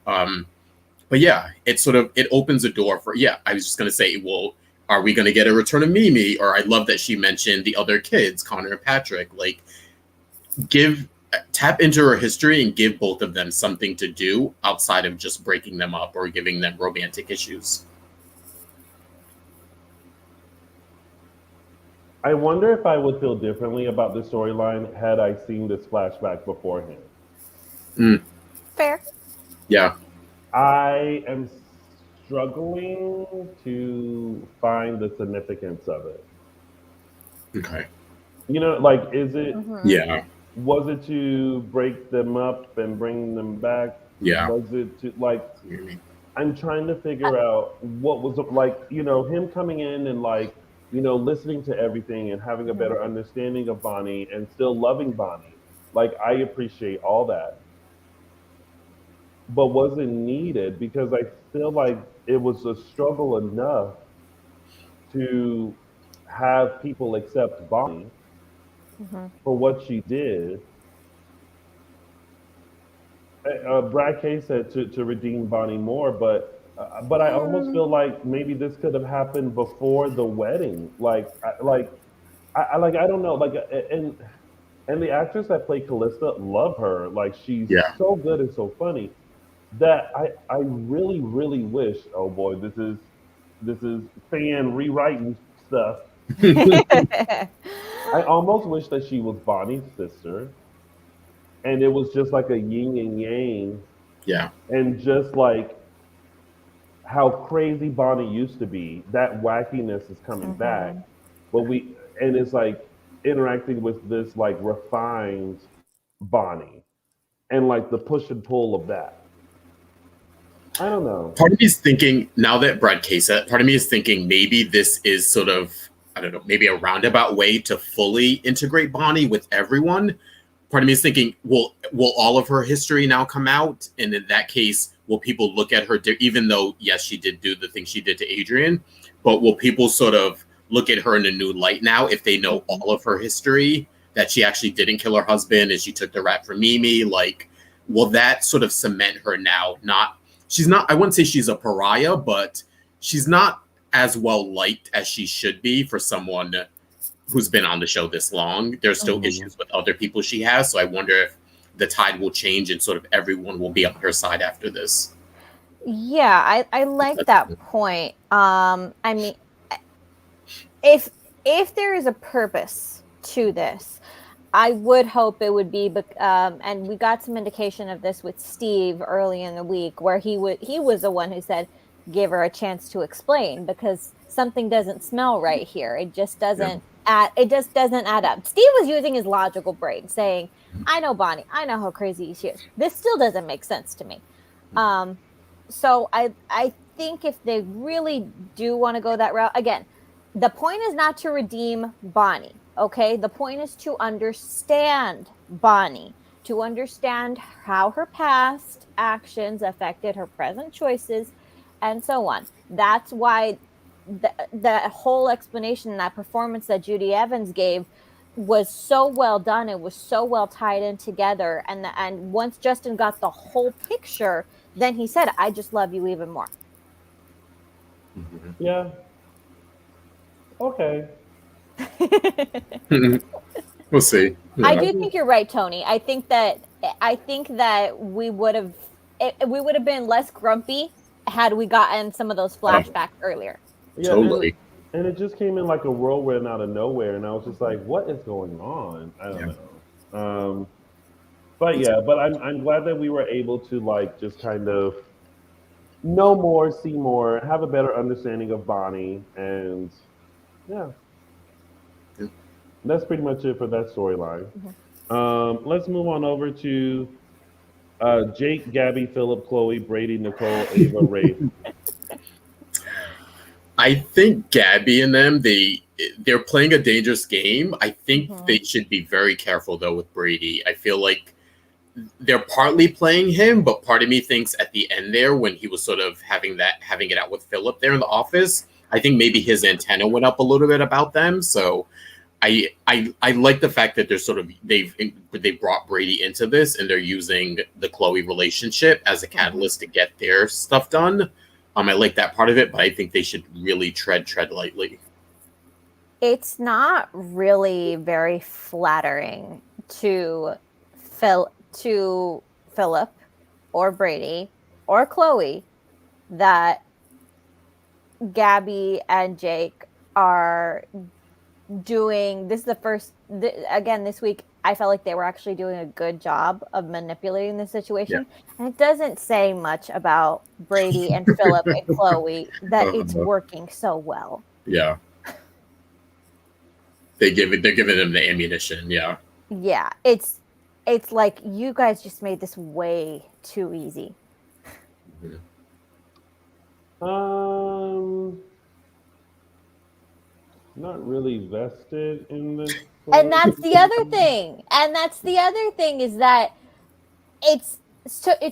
But yeah, it opens a door for, I was just going to say, well, are we going to get a return of Mimi? Or I love that she mentioned the other kids, Connor and Patrick. Like, tap into her history and give both of them something to do outside of just breaking them up or giving them romantic issues. I wonder if I would feel differently about this storyline had I seen this flashback beforehand. Fair. Yeah. I am struggling to find the significance of it. Okay. You know, like, is it? Yeah. Was it to break them up and bring them back? Yeah. Was it to, like? I'm trying to figure out what was, like, you know, him coming in and, like, you know, listening to everything and having a better understanding of Bonnie and still loving Bonnie. Like, I appreciate all that. But was it needed? Because I feel like it was a struggle enough to have people accept Bonnie for what she did. Brad K said to redeem Bonnie more, but I almost feel like maybe this could have happened before the wedding. I don't know. Like, and the actress that played Callista, love her. Like, she's so good and so funny. That I really, really wish, oh boy, this is fan rewriting stuff. I almost wish that she was Bonnie's sister and it was just like a yin and yang. Yeah. And just like how crazy Bonnie used to be, that wackiness is coming back. But it's like interacting with this like refined Bonnie and like the push and pull of that. I don't know. Part of me is thinking, now that Brad K said, part of me is thinking maybe this is sort of, I don't know, maybe a roundabout way to fully integrate Bonnie with everyone. Part of me is thinking, will all of her history now come out? And in that case, will people look at her, even though, yes, she did do the thing she did to Adrian, but will people sort of look at her in a new light now if they know all of her history, that she actually didn't kill her husband and she took the rat from Mimi? Like, will that sort of cement her now? She's not, I wouldn't say she's a pariah, but she's not as well liked as she should be for someone who's been on the show this long. There's still issues with other people she has, so I wonder if the tide will change and sort of everyone will be on her side after this. Yeah, I like that point. I mean, if there is a purpose to this, I would hope it would be, and we got some indication of this with Steve early in the week, where he was the one who said, give her a chance to explain, because something doesn't smell right here. It just doesn't add up. Steve was using his logical brain, saying, I know Bonnie, I know how crazy she is. This still doesn't make sense to me. So I think if they really do want to go that route, again, the point is not to redeem Bonnie, okay? The point is to understand Bonnie, to understand how her past actions affected her present choices, and so on. That's why the whole explanation, that performance that Judy Evans gave, was so well done. It was so well tied in together. And once Justin got the whole picture, then he said, I just love you even more. Yeah. Okay. We'll see. Yeah. I do think you're right, Tony. I think that we would have been less grumpy had we gotten some of those flashbacks earlier. Yeah, Totally. And it just came in like a whirlwind out of nowhere, and I was just like, "What is going on?" I don't know. But I'm glad that we were able to like just kind of know more, see more, have a better understanding of Bonnie, and yeah, that's pretty much it for that storyline. Let's move on over to Jake, Gabby, Philip, Chloe, Brady, Nicole, Ava, Ray. I think Gabi and them, they're playing a dangerous game. I think they should be very careful though with Brady. I feel like they're partly playing him, but part of me thinks at the end there, when he was sort of having it out with Philip there in the office, I think maybe his antenna went up a little bit about them. So I like the fact that they're sort of they brought Brady into this and they're using the Chloe relationship as a catalyst to get their stuff done. I like that part of it, but I think they should really tread lightly. It's not really very flattering to Philip or Brady or Chloe that Gabi and Jake are doing this. Is the first again this week. I felt like they were actually doing a good job of manipulating the situation. And it doesn't say much about Brady and Philip and Chloe that it's working so well. Yeah. They're giving them the ammunition, yeah. Yeah. It's like you guys just made this way too easy. Not really vested in this. And that's the other thing. Is that it's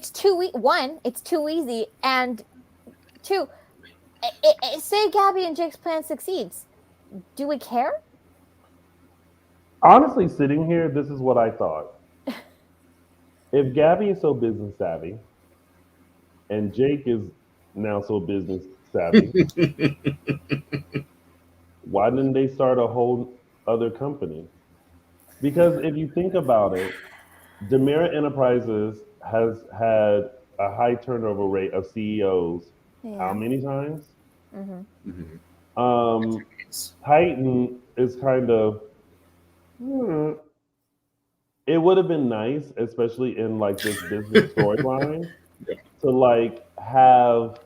too one, it's too easy, and two, say Gabi and Jake's plan succeeds. Do we care? Honestly, sitting here, this is what I thought. If Gabi is so business savvy, and Jake is now so business savvy, why didn't they start a whole other company? Because if you think about it, Demira Enterprises has had a high turnover rate of CEOs. How many times? Titan is kind of. It would have been nice, especially in like this business storyline, to like have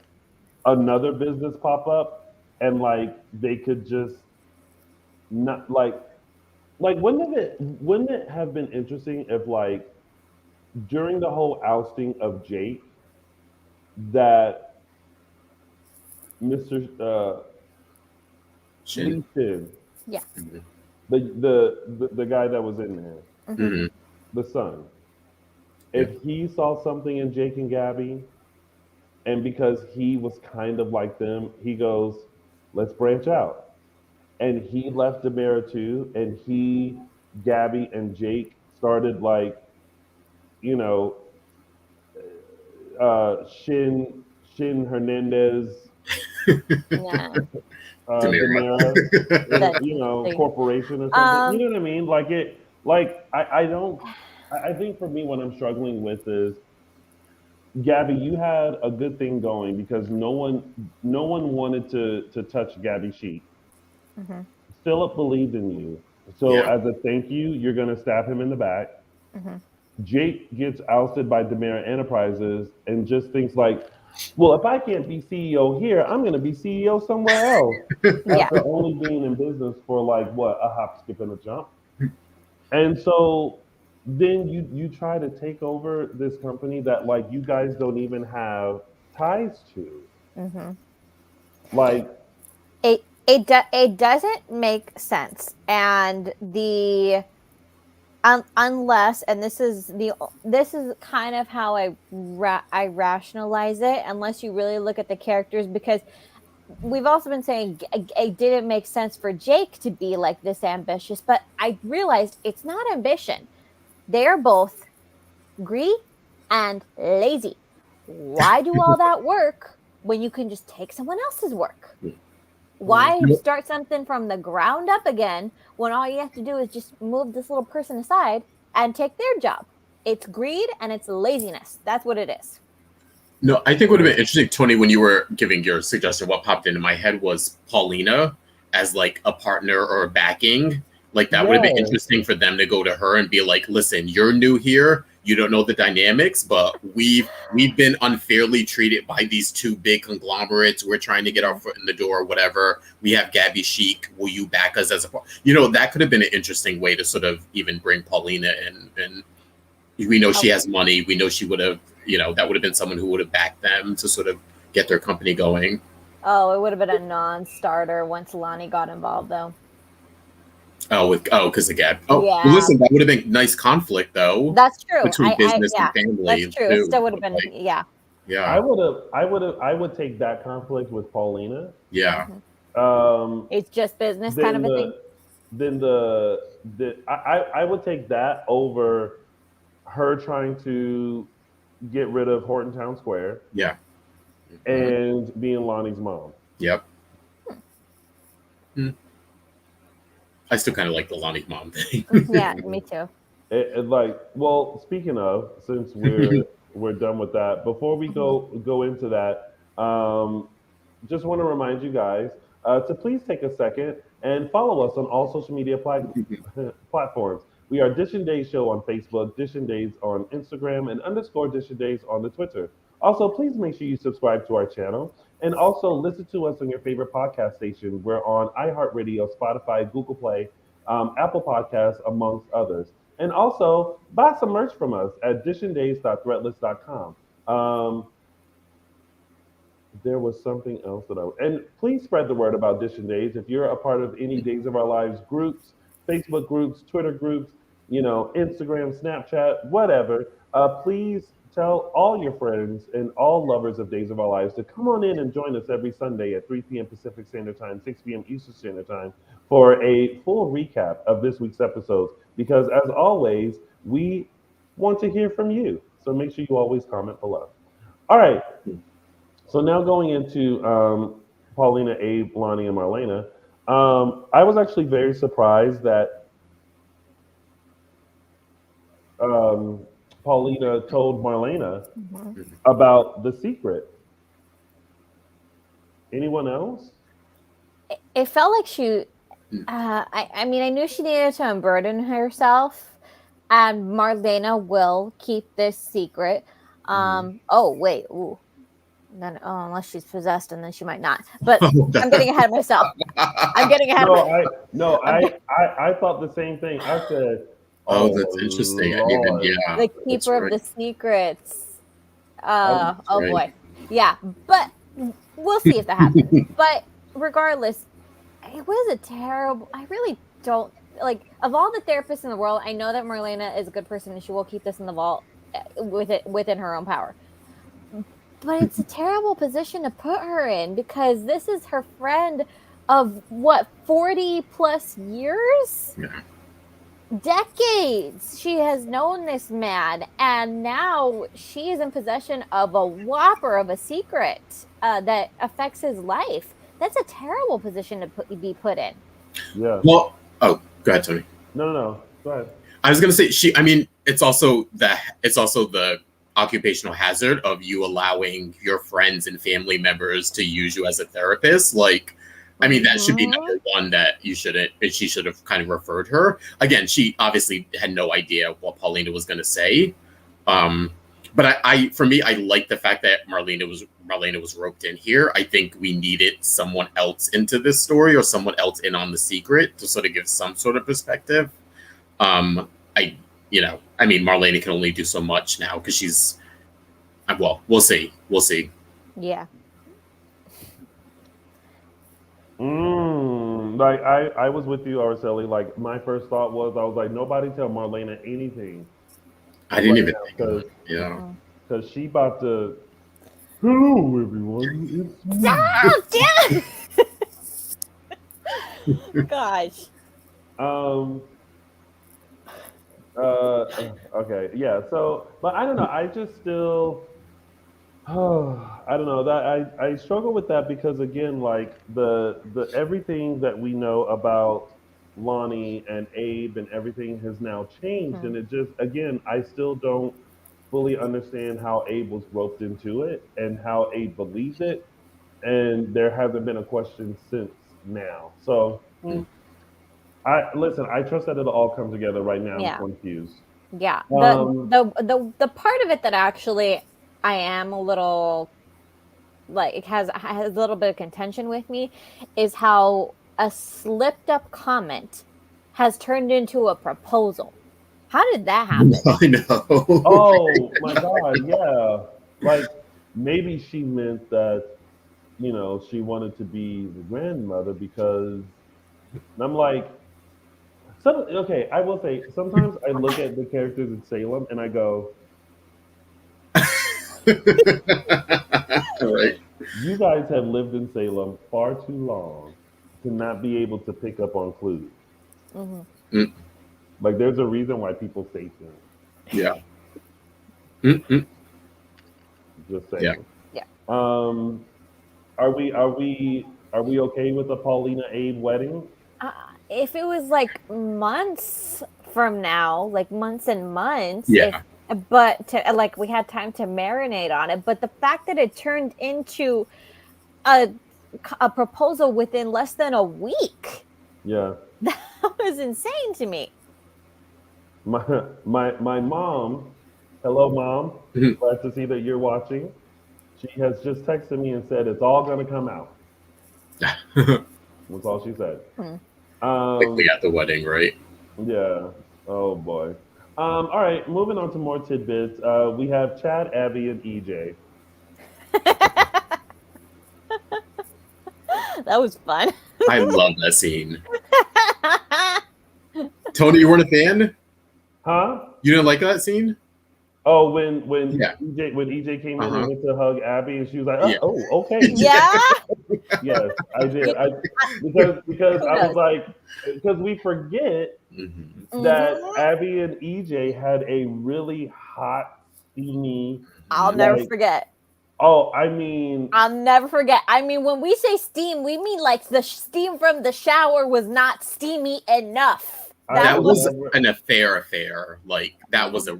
another business pop up and like they could just not like wouldn't it have been interesting if like during the whole ousting of Jake that Mr. Shin. Yeah. The guy that was in there, the son, if he saw something in Jake and Gabi, and because he was kind of like them, he goes, let's branch out. And he left Demira too, and he, Gabi, and Jake started like, you know, Shin Hernandez Yeah. Demira, corporation or something. You know what I mean? I think for me, what I'm struggling with is, Gabi, you had a good thing going because no one wanted to touch Gabby's sheet. Mhm. Philip believed in you. So Yeah. as a thank you, you're gonna stab him in the back. Mhm. Jake gets ousted by Demira Enterprises and just thinks like, well, if I can't be CEO here, I'm gonna be CEO somewhere else. Yeah. After only being in business for like what, a hop, skip, and a jump. And so then you try to take over this company that like you guys don't even have ties to. Mhm. Like, It doesn't make sense, and the unless, and this is kind of how I rationalize it, unless you really look at the characters, because we've also been saying it didn't make sense for Jake to be like this ambitious, but I realized it's not ambition. They're both greedy and lazy. Why do all that work when you can just take someone else's work? Why start something from the ground up again when all you have to do is just move this little person aside and take their job? It's greed and it's laziness. That's what it is. No, I think it would have been interesting, Tony, when you were giving your suggestion. What popped into my head was Paulina as like a partner or a backing. Like that would have been interesting for them to go to her and be like, "Listen, you're new here. You don't know the dynamics, but we've been unfairly treated by these two big conglomerates. We're trying to get our foot in the door, whatever. We have Gabi Chic. Will you back us as a?" That could have been an interesting way to sort of even bring Paulina in. And we know she has money. We know she would have. That would have been someone who would have backed them to sort of get their company going. Oh, it would have been a non-starter once Lonnie got involved, though. Because of Gab. Yeah. Well, listen, that would have been nice conflict, though. That's true. Between business and family. That's true. Too. It still would have been, yeah. Yeah. I would take that conflict with Paulina. Yeah. It's just business kind of a thing. Then I would take that over her trying to get rid of Horton Town Square. Yeah. And being Lonnie's mom. Yep. I still kind of like the Lonnie mom thing. Yeah, me too. Speaking of, since we're done with that, before we go into that, just want to remind you guys to please take a second and follow us on all social media platforms. We are Dishin Days Show on Facebook, Dishin Days on Instagram, and _Dishin Days on the Twitter. Also, please make sure you subscribe to our channel and also listen to us on your favorite podcast station. We're on iHeartRadio, Spotify, Google Play, Apple Podcasts, amongst others. And also, buy some merch from us at dishindays.threadless.com. There was something else and please spread the word about Dishin Days. If you're a part of any Days of Our Lives groups, Facebook groups, Twitter groups, Instagram, Snapchat, whatever, please tell all your friends and all lovers of Days of Our Lives to come on in and join us every Sunday at 3 p.m. Pacific Standard Time, 6 p.m. Eastern Standard Time for a full recap of this week's episodes. Because as always, we want to hear from you. So make sure you always comment below. All right. So now going into Paulina, Abe, Lonnie, and Marlena, I was actually very surprised that Paulina told Marlena about the secret. Anyone else? It felt like she. I mean, I knew she needed to unburden herself, and Marlena will keep this secret. Oh wait, ooh. Then, unless she's possessed, and then she might not. But I'm getting ahead of myself. I'm getting ahead of myself. I thought the same thing. I said, "Oh, that's interesting." The keeper of the secrets. Boy, yeah. But we'll see if that happens. But regardless, it was a terrible. I really don't like. Of all the therapists in the world, I know that Marlena is a good person, and she will keep this in the vault within her own power. But it's a terrible position to put her in because this is her friend of 40 plus years? Yeah. decades she has known this man, and now she is in possession of a whopper of a secret that affects his life. That's a terrible position to be put in. Yeah. Well, oh, go ahead, Tony. No. Go ahead. I was gonna say it's also the occupational hazard of you allowing your friends and family members to use you as a therapist. Like, I mean, that should be number one that she should have kind of referred her. Again, she obviously had no idea what Paulina was going to say. But for me, I like the fact that Marlena was roped in here. I think we needed someone else into this story or someone else in on the secret to sort of give some sort of perspective. Marlena can only do so much now because she's, well, we'll see. Yeah. Like I was with you, Araceli. Like my first thought was, I was like, nobody tell Marlena anything. I didn't even think of it. Yeah. Because she about to. Hello, everyone. Gosh. Okay. Yeah. So, but I don't know. I just still. I don't know that I struggle with that because again, like the everything that we know about Lonnie and Abe and everything has now changed, and it just again I still don't fully understand how Abe was roped into it and how Abe believed it, and there hasn't been a question since now. So I trust that it'll all come together right now. Yeah. I'm confused. Yeah. The part of it that actually I am a little like it has a little bit of contention with me is how a slipped up comment has turned into a proposal. How did that happen? I know. Oh my God, yeah. Like maybe she meant that, she wanted to be the grandmother because I'm like, okay, I will say sometimes I look at the characters in Salem and I go, right. You guys have lived in Salem far too long to not be able to pick up on clues. Mm-hmm. Like there's a reason why people say things. Yeah. Just saying. Yeah. Are we okay with the Paulina Abe wedding? If it was like months from now, like months and months, yeah. But we had time to marinate on it. But the fact that it turned into a proposal within less than a week, yeah, that was insane to me. My mom, hello mom, glad to see that you're watching. She has just texted me and said it's all gonna come out. That's all she said. Quickly at the wedding, right? Yeah. Oh boy. All right, moving on to more tidbits. We have Chad, Abby, and EJ. That was fun. I love that scene. Tony, you weren't a fan? Huh? You didn't like that scene? Oh, when EJ came in and went to hug Abby, and she was like, "Oh, okay." Yeah. Yes, I did. Because I was like, because we forget that Abby and EJ had a really hot, steamy. I'll never forget. Oh, I mean, I'll never forget. I mean, when we say steam, we mean like the steam from the shower was not steamy enough. That was an affair. Like that was a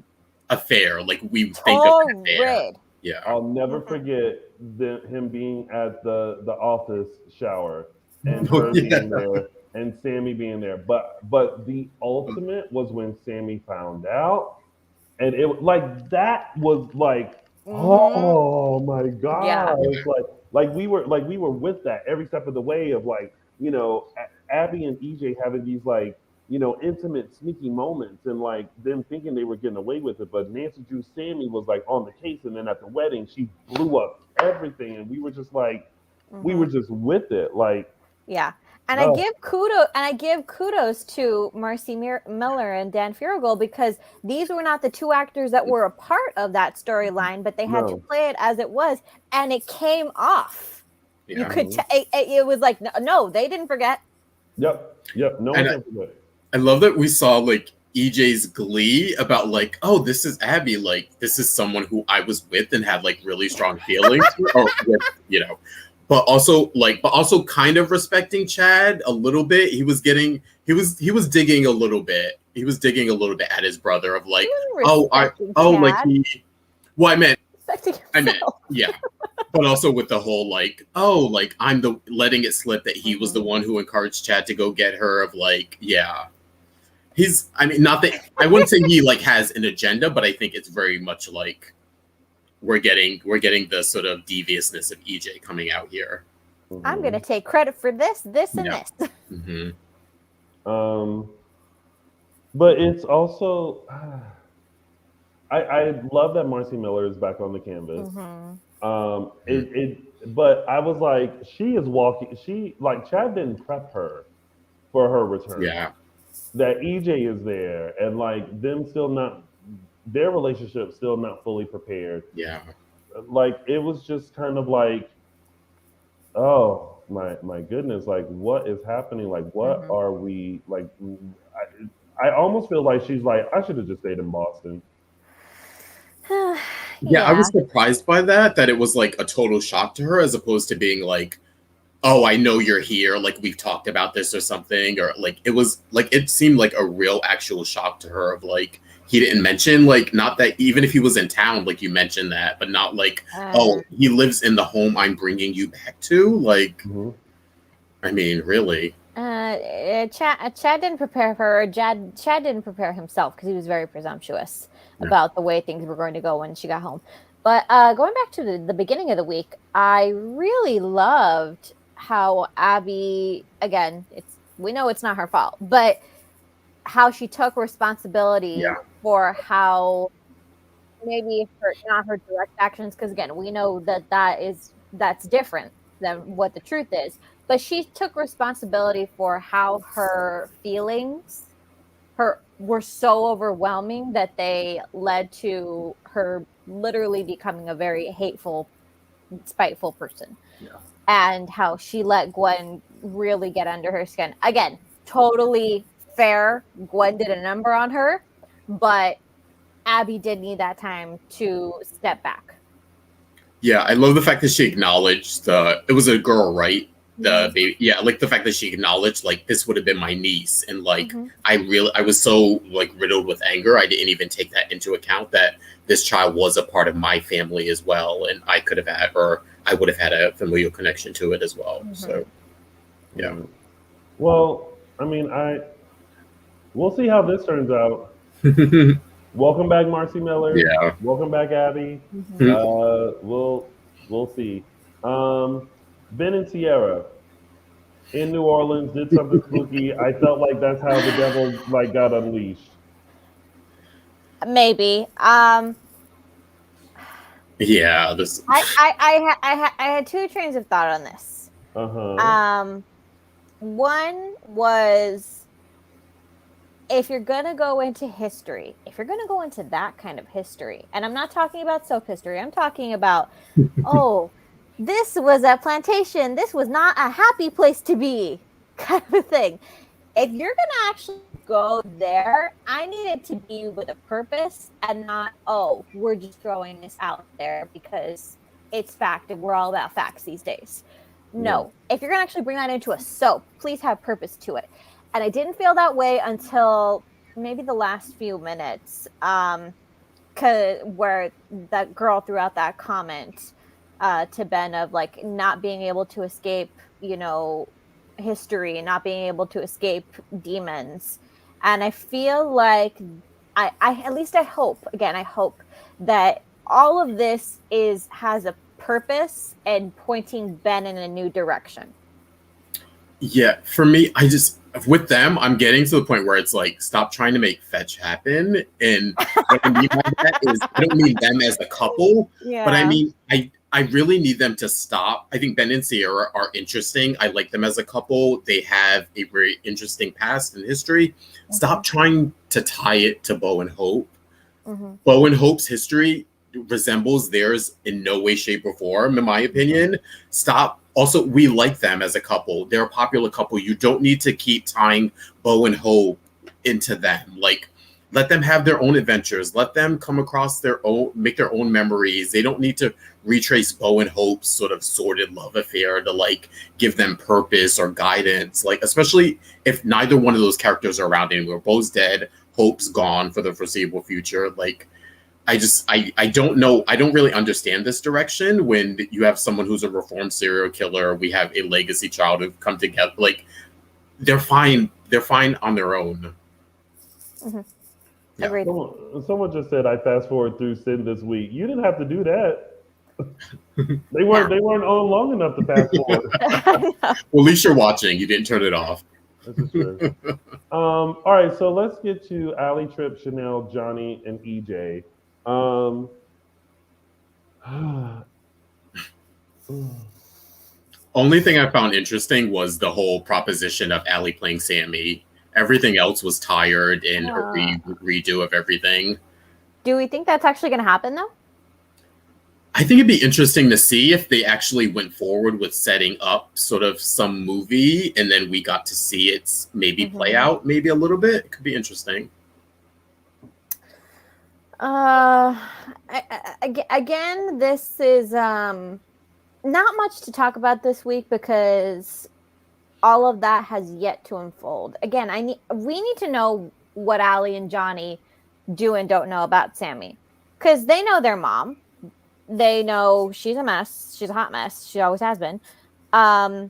affair. Like we think of an affair. Yeah. I'll never forget him being at the office shower and her being there and Sammy being there. But the ultimate was when Sammy found out, and it like that was like, oh my God! Yeah. It's like we were with that every step of the way of like Abby and EJ having these like intimate, sneaky moments and like them thinking they were getting away with it. But Nancy Drew Sammy was like on the case, and then at the wedding, she blew up everything, and we were just like, we were just with it. Like, yeah. And I give kudos to Marcy Miller and Dan Furigal because these were not the two actors that were a part of that storyline, but they had to play it as it was, and it came off. Yeah. You could it was like no, they didn't forget. Yep. No one can forget. I love that we saw like EJ's glee about like, oh, this is Abby, like this is someone who I was with and had like really strong feelings, or with, you know, but also kind of respecting Chad a little bit. He was digging a little bit. He was digging a little bit at his brother of like, like he. Well, I meant, yeah, but also with the whole like, like I'm the letting it slip that he was the one who encouraged Chad to go get her. Of like, yeah. Not that I wouldn't say he like has an agenda, but I think it's very much like we're getting the sort of deviousness of EJ coming out here. I'm gonna take credit for this, and this. Mm-hmm. But it's also I love that Marcy Miller is back on the canvas. But I was like, she is walking. She like Chad didn't prep her for her return. Yeah. That EJ is there, and like them still not, their relationship still not fully prepared. Yeah. Like it was just kind of like, oh my goodness, like what is happening? Like what are we like? I almost feel like she's like, I should have just stayed in Boston. Yeah, I was surprised by that it was like a total shock to her, as opposed to being like, oh, I know you're here, like we've talked about this or something, or like it was like it seemed like a real actual shock to her of like he didn't mention like, not that even if he was in town, like you mentioned that, but not like, oh, he lives in the home I'm bringing you back to, like I mean, really. Chad didn't prepare her. Chad didn't prepare himself because he was very presumptuous about the way things were going to go when she got home. But going back to the beginning of the week, I really loved how Abby, again, we know it's not her fault, but how she took responsibility for how maybe not her direct actions, because again, we know that's different than what the truth is, but she took responsibility for how her feelings were so overwhelming that they led to her literally becoming a very hateful, spiteful person. And how she let Gwen really get under her skin. Again, totally fair. Gwen did a number on her, but Abby did need that time to step back. Yeah, I love the fact that she acknowledged it was a girl, right? The baby. Yeah, like the fact that she acknowledged like this would have been my niece, and like I was so like riddled with anger, I didn't even take that into account that this child was a part of my family as well, and I could have had, or I would have had a familial connection to it as well. So, yeah. Well, I mean, we'll see how this turns out. Welcome back, Marcy Miller. Yeah. Welcome back, Abby. We'll see. Ben and Ciara in New Orleans did something spooky. I felt like that's how the devil like got unleashed. Maybe. Yeah, this. I had two trains of thought on this. One was, if you're gonna go into history, if you're gonna go into that kind of history, and I'm not talking about soap history, I'm talking about, this was a plantation, this was not a happy place to be, kind of a thing. If you're gonna actually go there, I need it to be with a purpose and not, we're just throwing this out there because it's fact and we're all about facts these days. No, if you're gonna actually bring that into a soap, please have purpose to it. And I didn't feel that way until maybe the last few minutes, where that girl threw out that comment to Ben of like not being able to escape, history and not being able to escape demons. And I feel like I hope that all of this has a purpose and pointing Ben in a new direction. Yeah, for me, with them, I'm getting to the point where it's like, stop trying to make fetch happen. And what I mean by that is, I don't mean them as a couple, but I mean, I really need them to stop. I think Ben and Ciara are interesting. I like them as a couple. They have a very interesting past and history. Stop trying to tie it to Bo and Hope. Bo and Hope's history resembles theirs in no way, shape, or form, in my opinion. Stop. Also, we like them as a couple. They're a popular couple. You don't need to keep tying Bo and Hope into them. Like, let them have their own adventures. Let them come across make their own memories. They don't need to retrace Bo and Hope's sort of sordid love affair to like give them purpose or guidance. Like, especially if neither one of those characters are around anymore. Bo's dead. Hope's gone for the foreseeable future. Like, I don't know. I don't really understand this direction when you have someone who's a reformed serial killer. We have a legacy child who've come together. Like, they're fine. They're fine on their own. Mm-hmm. Yeah. Agreed. Someone just said I fast forward through Sin this week. You didn't have to do that. They weren't on long enough to fast forward. Well, at least you're watching. You didn't turn it off. This is true. All right, so let's get to Allie, Tripp, Chanel, Johnny, and EJ. Only thing I found interesting was the whole proposition of Allie playing Sammy. Everything else was tired and a redo of everything. Do we think that's actually going to happen, though? I think it'd be interesting to see if they actually went forward with setting up sort of some movie and then we got to see it maybe play out maybe a little bit. It could be interesting. Again, this is not much to talk about this week because all of that has yet to unfold. Again, we need to know what Allie and Johnny do and don't know about Sammy, because they know their mom. They know she's a mess. She's a hot mess. She always has been. And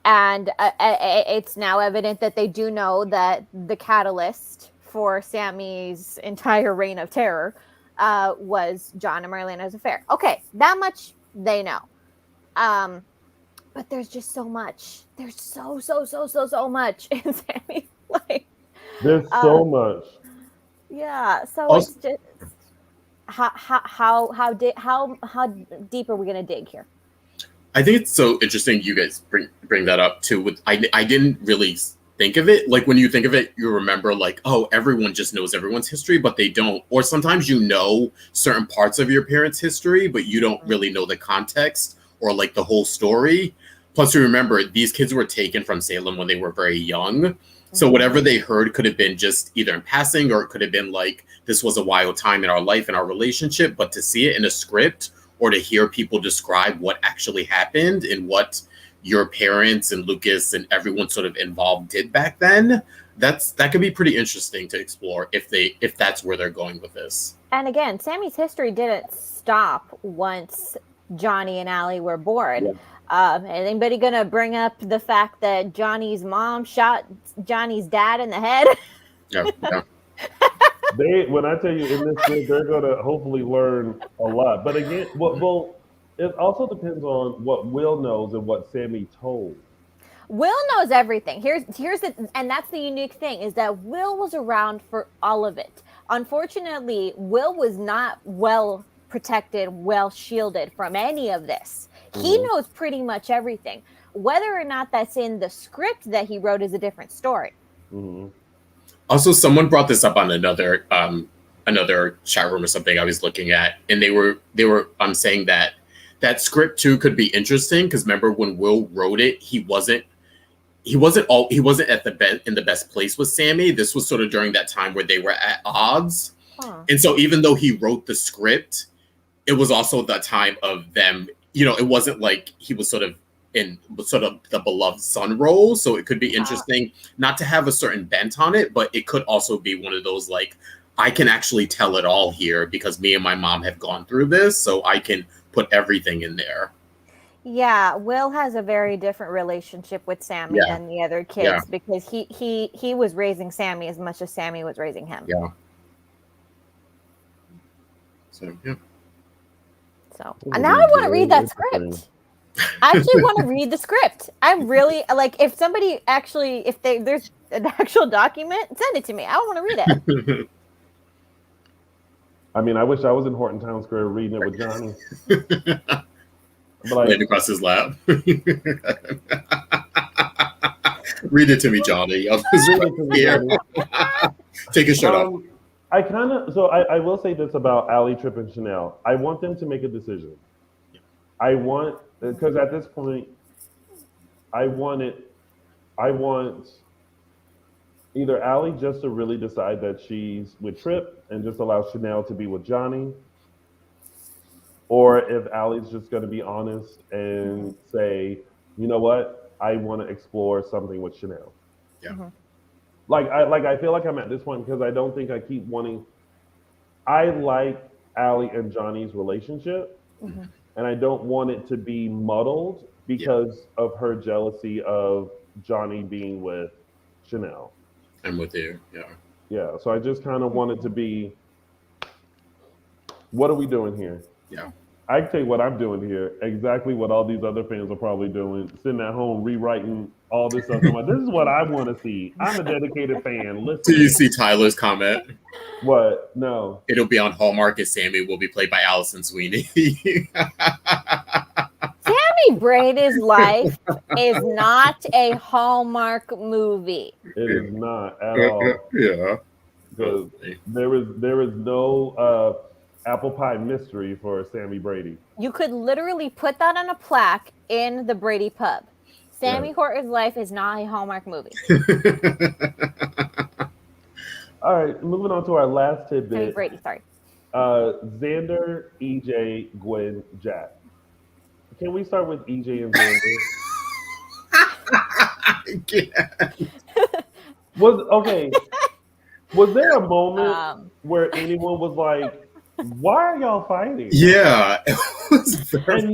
it's now evident that they do know that the catalyst for Sammy's entire reign of terror was John and Marlena's affair. Okay, that much they know. But there's just so much. There's so much in Sammy. Like, there's so much. Yeah. So it's just how deep are we gonna dig here? I think it's so interesting you guys bring that up too. I didn't really think of it. Like, when you think of it, you remember like, oh, everyone just knows everyone's history, but they don't. Or sometimes you know certain parts of your parents' history, but you don't really know the context or like the whole story. Plus, you remember these kids were taken from Salem when they were very young. So whatever they heard could have been just either in passing, or it could have been like, this was a wild time in our life and our relationship. But to see it in a script or to hear people describe what actually happened and what your parents and Lucas and everyone sort of involved did back then, that could be pretty interesting to explore if that's where they're going with this. And again, Sammy's history didn't stop once Johnny and Allie were born. Yeah. Anybody gonna bring up the fact that Johnny's mom shot Johnny's dad in the head? Yeah. When I tell you in this thing, they're gonna hopefully learn a lot. But again, it also depends on what Will knows and what Sammy told. Will knows everything. Here's and that's the unique thing, is that Will was around for all of it. Unfortunately, Will was not well protected, well shielded from any of this. He knows pretty much everything. Whether or not that's in the script that he wrote is a different story. Mm-hmm. Also, someone brought this up on another chat room or something I was looking at, and they were saying that script too could be interesting, because remember when Will wrote it, he wasn't in the best place with Sammy. This was sort of during that time where they were at odds. And so even though he wrote the script, it was also the time of them, it wasn't like he was sort of in sort of the beloved son role. So it could be interesting not to have a certain bent on it, but it could also be one of those like, I can actually tell it all here because me and my mom have gone through this, so I can put everything in there. Yeah, Will has a very different relationship with Sammy than the other kids because he was raising Sammy as much as Sammy was raising him. Yeah. So yeah. So now I want to read that script. I actually want to read the script. I'm really like, if somebody actually, there's an actual document, send it to me. I want to read it. I mean, I wish I was in Horton Town Square reading it with Johnny. Laying across his lap. Read it to me, Johnny. I'll just read it to me, Johnny. Take a shirt off. I will say this about Allie, Tripp, and Chanel. I want them to make a decision. Because at this point, I want Either Allie just to really decide that she's with Tripp and just allow Chanel to be with Johnny, or if Allie's just going to be honest and say, you know what, I want to explore something with Chanel. Yeah. Mm-hmm. I feel like I'm at this point because I don't think I keep wanting. I like Allie and Johnny's relationship, Mm-hmm. and I don't want it to be muddled Yeah. because of her jealousy of Johnny being with Chanel. I'm with you. Yeah. Yeah, so I just kind of want it to be, what are we doing here? Yeah. I can tell you what I'm doing here. Exactly what all these other fans are probably doing, sitting at home rewriting all this stuff. I'm like, this is what I want to see. I'm a dedicated fan Do you listening. see Tyler's comment? What? No. It'll be on Hallmark, and Sammy will be played by Allison Sweeney. Sammy Brady's life is not a Hallmark movie. It is not at all. Yeah. Because there is no apple pie mystery for Sammy Brady. You could literally put that on a plaque in the Brady pub. Sammy Horton's life is not a Hallmark movie. All right, moving on to our last Sammy tidbit. Brady, sorry. Xander, EJ, Gwen, Jack. Can we start with EJ and Xander? Was there a moment where anyone was like, "Why are y'all fighting?" Yeah, it was and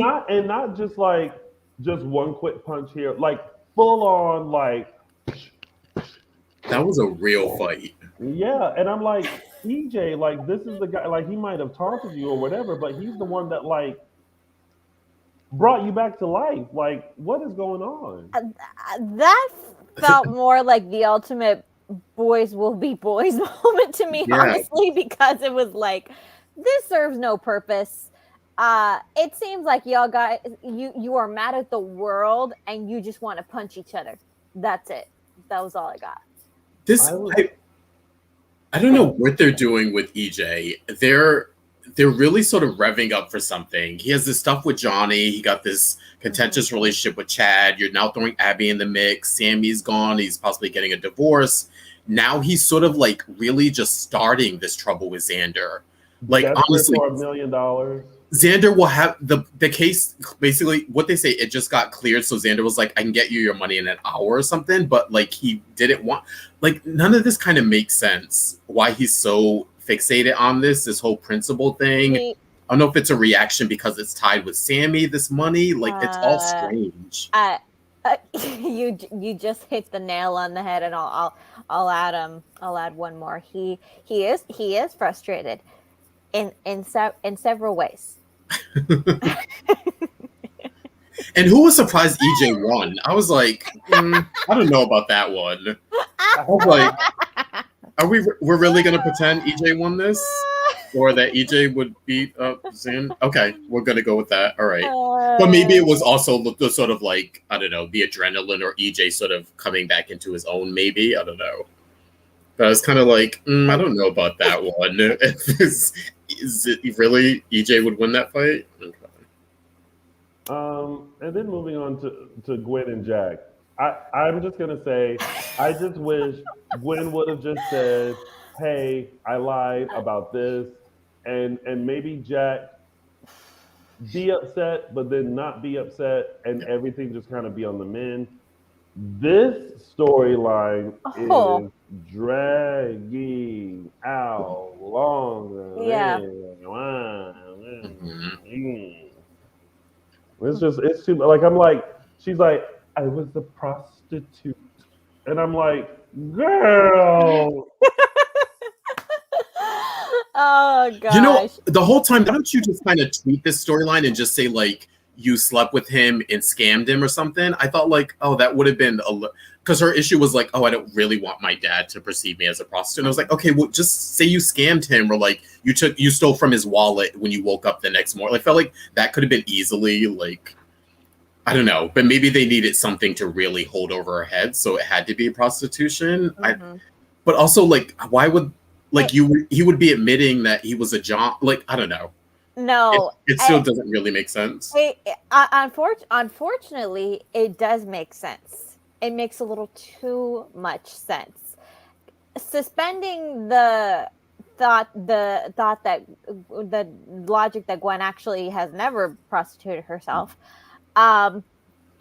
not just like just one quick punch here, like full on like. That was a real fight. Yeah, and I'm like, EJ, like this is the guy, like he might have taunted you or whatever, but he's the one that like brought you back to life. Like, what is going on? That felt more like the ultimate boys will be boys moment to me, honestly, because it was like, this serves no purpose. It seems like y'all guys, you are mad at the world and you just want to punch each other. That's it. That was all I got. I don't know what they're doing with EJ. They're really sort of revving up for something. He has this stuff with Johnny. He got this contentious relationship with Chad. You're now throwing Abby in the mix. Sammy's gone. He's possibly getting a divorce. Now he's sort of like really just starting this trouble with Xander. Like, honestly, for $1 million. Xander will have the case, basically what they say, it just got cleared. So Xander was like, I can get you your money in an hour or something. But like, he didn't want, like, none of this kind of makes sense. Why he's so fixated on this whole principal thing. I don't know if it's a reaction because it's tied with Sammy, this money. Like, it's all strange. You just hit the nail on the head, and I'll add one more. He is frustrated in several ways. And who was surprised EJ won? I was like, I don't know about that one. I was like, we're really gonna pretend EJ won this, or that EJ would beat Xander? Okay, we're gonna go with that. All right, but maybe it was also the sort of like, I don't know, the adrenaline or EJ sort of coming back into his own. Maybe, I don't know. But I was kind of like, I don't know about that one. Is it really EJ would win that fight? Okay. And then moving on to Gwen and Jack. I'm just gonna say, I just wish Gwen would have just said, "Hey, I lied about this," and maybe Jack be upset, but then not be upset, and everything just kind of be on the mend. This storyline is dragging out longer. Yeah. It's too, like, I'm like, she's like, I was a prostitute. And I'm like, girl. Oh, gosh. You know, the whole time, why don't you just kind of tweet this storyline and just say, like, you slept with him and scammed him or something? I thought, like, oh, that would have been because her issue was like, oh, I don't really want my dad to perceive me as a prostitute. And I was like, okay, well, just say you scammed him, or like you stole from his wallet when you woke up the next morning. I felt like that could have been easily, like, I don't know, but maybe they needed something to really hold over her head, so it had to be prostitution. But also, like, why would, like, he would be admitting that he was a John, like, I don't know. No, it still doesn't really make sense. Unfortunately, it does make sense. It makes a little too much sense. suspending the thought that the logic that Gwen actually has never prostituted herself.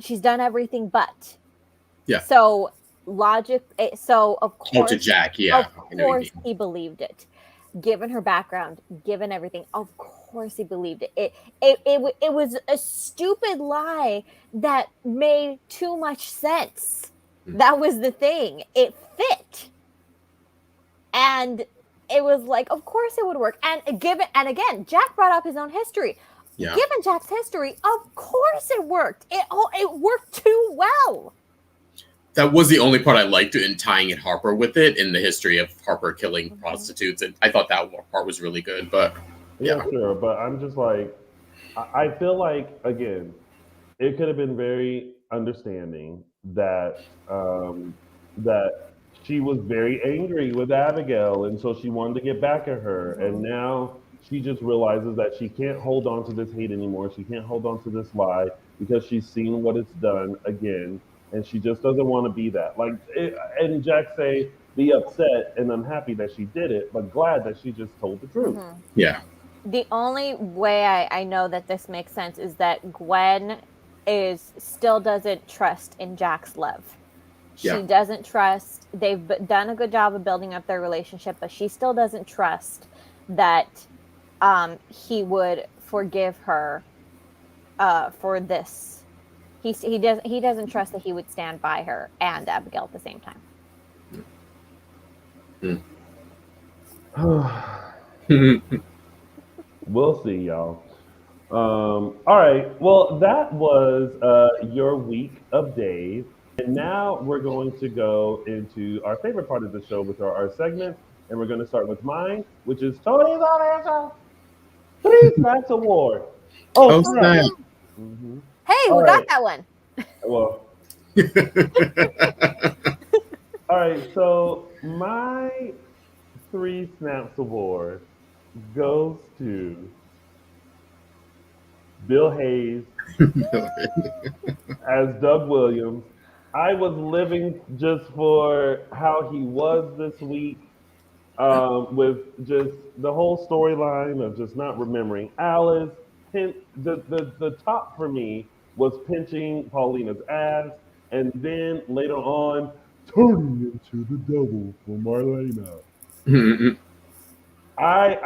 She's done everything but. Yeah. So logic. So of course, to Jack, of course he believed it. Given her background, given everything, of course he believed it. It was a stupid lie that made too much sense. That was the thing. It fit. And it was like, of course it would work. And again, Jack brought up his own history. Yeah. Given Jack's history, of course it worked. It worked too well. That was the only part I liked in tying in Harper with it, in the history of Harper killing prostitutes. And I thought that part was really good, but yeah, sure. But I'm just like, I feel like, again, it could have been very understanding that that she was very angry with Abigail, and so she wanted to get back at her. And now she just realizes that she can't hold on to this hate anymore. She can't hold on to this lie because she's seen what it's done again. And she just doesn't want to be that. And Jack say, be upset and unhappy that she did it, but glad that she just told the truth. Yeah. The only way I know that this makes sense is that Gwen still doesn't trust in Jack's love. She doesn't trust. They've done a good job of building up their relationship, but she still doesn't trust that he would forgive her for this. He doesn't trust that he would stand by her and Abigail at the same time. We'll see, y'all. All right. Well, that was your week of days. And now we're going to go into our favorite part of the show, which are our segments. And we're going to start with mine, which is Tony's on answer. 3 Snacks Award. Oh, snap. Mm-hmm. Hey, we got that one. Well, all right. So my 3 Snaps Award goes to Bill Hayes as Doug Williams. I was living just for how he was this week, with just the whole storyline of just not remembering Alice. The top for me was pinching Paulina's ass, and then later on turning into the devil for Marlena. I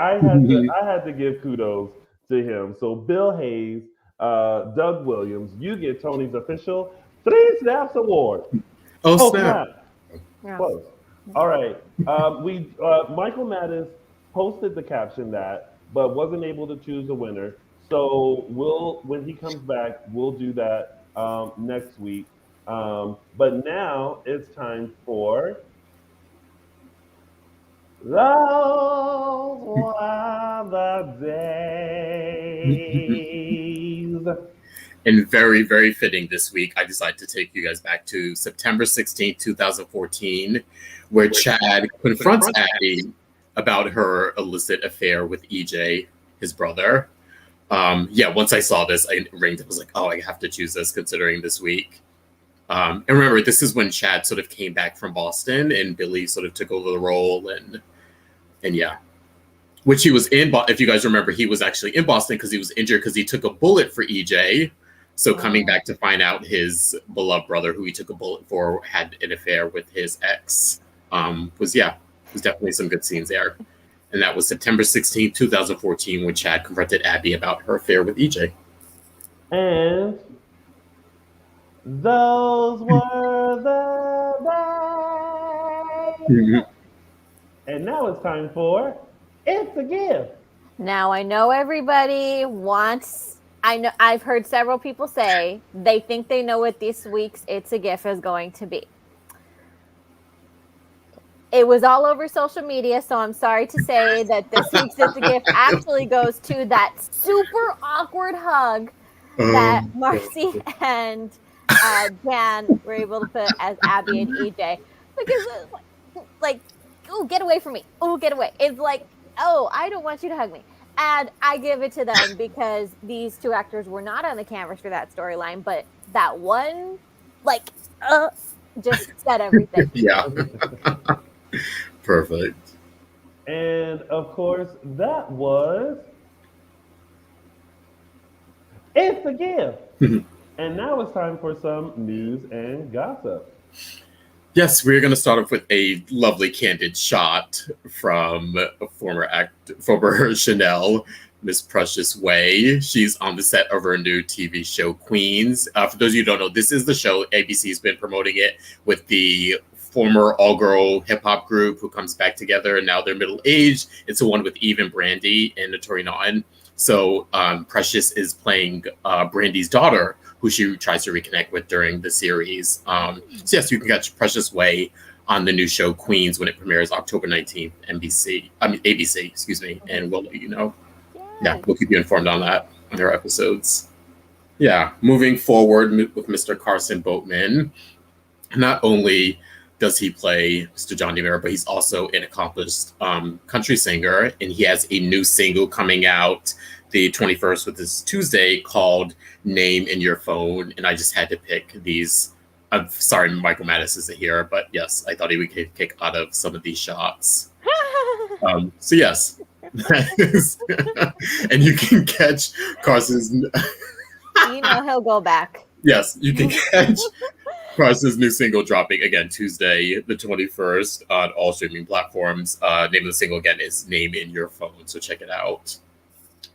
had to give kudos to him. So Bill Hayes, Doug Williams, you get Tony's official 3 Snaps Award. Oh snap! Yeah. Close. All right. Michael Mattis posted the caption that, but wasn't able to choose a winner. So when he comes back, we'll do that next week. But now it's time for those were the days. And very, very fitting this week, I decided to take you guys back to September 16th, 2014, where Chad confronts Abby about her illicit affair with EJ, his brother. Once I saw this, I was like, oh, I have to choose this considering this week. And remember, this is when Chad sort of came back from Boston and Billy sort of took over the role and which he was in. If you guys remember, he was actually in Boston because he was injured because he took a bullet for EJ. So coming back to find out his beloved brother, who he took a bullet for, had an affair with his ex, was definitely some good scenes there. And that was September 16th, 2014, when Chad confronted Abby about her affair with EJ. And those were the days. And now it's time for It's a Gift. Now I know everybody wants. I've heard several people say they think they know what this week's It's a Gift is going to be. It was all over social media, so I'm sorry to say that this week's It's a Gift actually goes to that super awkward hug that Massey and Dan were able to put as Abby and EJ. Because it's like, oh, get away from me. Oh, get away. It's like, oh, I don't want you to hug me. And I give it to them because these two actors were not on the canvas for that storyline, but that one, just said everything. Yeah. Perfect. And of course, that was It's a Gift. And now it's time for some news and gossip. Yes, we're going to start off with a lovely candid shot from former Chanel, Miss Precious Way. She's on the set of her new TV show, Queens. For those of you who don't know, this is the show. ABC's been promoting it with the former all-girl hip-hop group who comes back together, and now they're middle-aged. It's the one with Eve and Brandy and Notori Naughton. So Precious is playing Brandy's daughter, who she tries to reconnect with during the series. So yes, you can catch Precious Way on the new show Queens when it premieres October 19th, ABC, excuse me, and we'll let you know. Yes. Yeah, we'll keep you informed on that on their episodes. Yeah, moving forward with Mr. Carson Boatman. Not only does he play Mr. John DeMera, but he's also an accomplished country singer, and he has a new single coming out the 21st, which is Tuesday, called Name in Your Phone. And I just had to pick these. I'm sorry, Michael Mattis isn't here, but yes, I thought he would kick out of some of these shots. So yes, and you can catch Carson's. He'll go back. Yes, you can catch Carson's new single dropping again Tuesday, the 21st, on all streaming platforms. Name of the single again is Name in Your Phone, so check it out.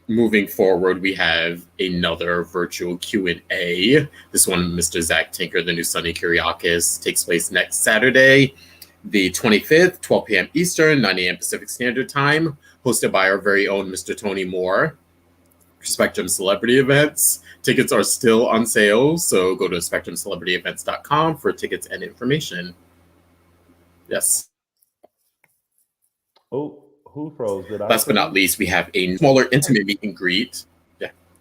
Moving forward, we have another virtual Q&A. This one, Mr. Zach Tinker, the new Sonny Kyriakis, takes place next Saturday, the 25th, 12 p.m. Eastern, 9 a.m. Pacific Standard Time, hosted by our very own Mr. Tony Moore. Spectrum Celebrity Events. Tickets are still on sale, so go to spectrumcelebrityevents.com for tickets and information. Yes. Oh, who froze? Last but not least, we have a smaller intimate meet and greet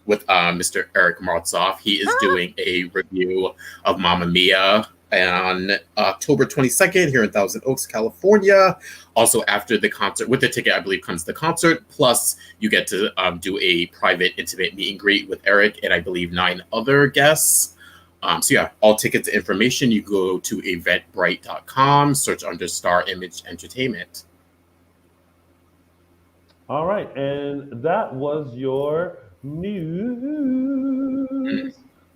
with Mr. Eric Martzoff. He is doing a review of Mamma Mia on October 22nd here in Thousand Oaks, California. Also, after the concert, with the ticket, I believe, comes the concert. Plus, you get to do a private, intimate meet and greet with Eric and I believe 9 other guests. So yeah, all tickets and information, you go to eventbrite.com, search under Star Image Entertainment. All right, and that was your news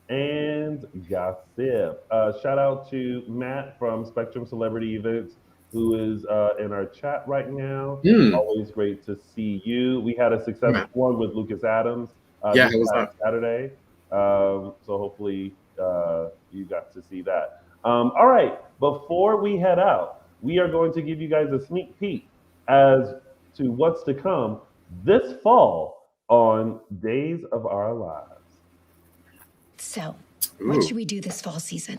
and gossip. Shout out to Matt from Spectrum Celebrity Events, who is in our chat right now. Always great to see you. We had a successful one with Lucas Adams it was Saturday. So hopefully you got to see that. All right, before we head out, we are going to give you guys a sneak peek as to what's to come this fall on Days of Our Lives. So, what should we do this fall season?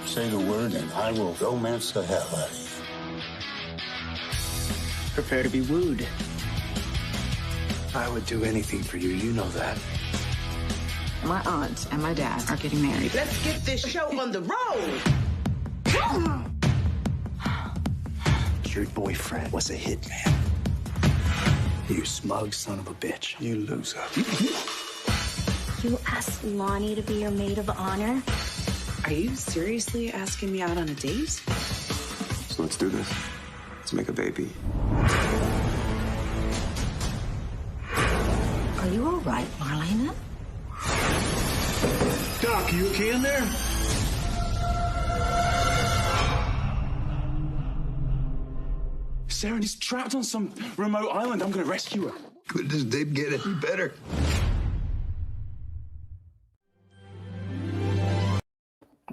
Say the word and I will romance the hell out of you. Prepare to be wooed. I would do anything for you, you know that. My aunt and my dad are getting married. Let's get this show on the road. Your boyfriend was a hitman. You smug son of a bitch. You loser. You asked Lonnie to be your maid of honor? Are you seriously asking me out on a date? So let's do this. Let's make a baby. Are you all right, Marlena? Doc, you okay in there? Sarah is trapped on some remote island. I'm gonna rescue her. Could this date get any better?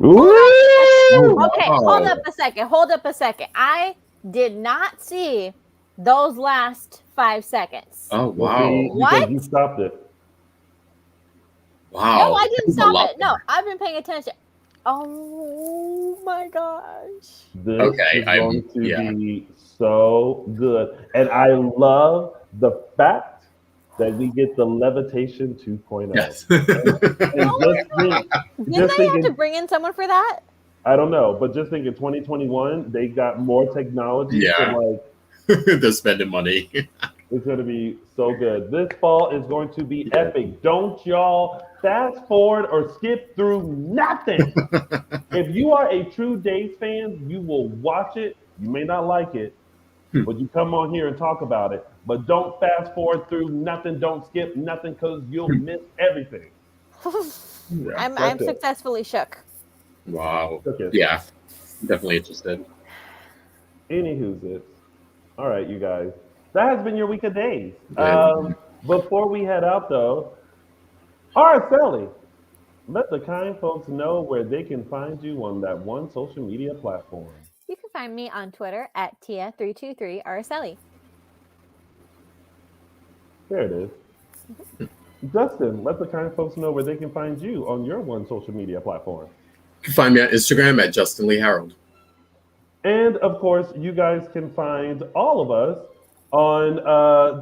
Okay, hold up a second. I did not see those last 5 seconds. Oh, wow. What? You stopped it. Wow. No, I didn't stop it. No, I've been paying attention. Oh my gosh. This Okay, is going to be so good. And I love the fact that we get the levitation 2.0. Yes. Didn't they have to bring in someone for that? I don't know, but just think in 2021, they got more technology. Yeah. So They're spending money. it's going to be so good. This fall is going to be epic. Don't y'all fast forward or skip through nothing. If you are a true Days fan, you will watch it. You may not like it, but you come on here and talk about it. But don't fast forward through nothing. Don't skip nothing because you'll miss everything. Yeah. I'm successfully shook. Wow. Okay. Yeah. Definitely interested. Anywho's it. All right, you guys. That has been your week of days. Good. Before we head out, though, Araceli, let the kind folks know where they can find you on that one social media platform. You can find me on Twitter at Tia323 Araceli. There it is. Justin, let the kind folks know where they can find you on your one social media platform. You can find me on Instagram at Justin Lee Hareld. And of course, you guys can find all of us on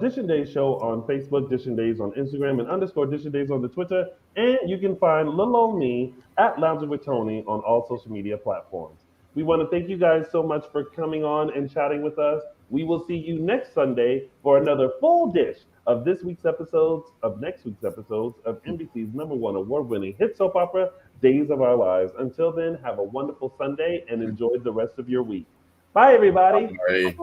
Dishin Days Show on Facebook, Dishin Days on Instagram, and _Dishin Days on the Twitter. And you can find little old me at Lounging with Tony on all social media platforms. We want to thank you guys so much for coming on and chatting with us. We will see you next Sunday for another full dish of next week's episodes of NBC's #1 award-winning hit soap opera, Days of Our Lives. Until then, have a wonderful Sunday and enjoy the rest of your week. Bye, everybody. Bye.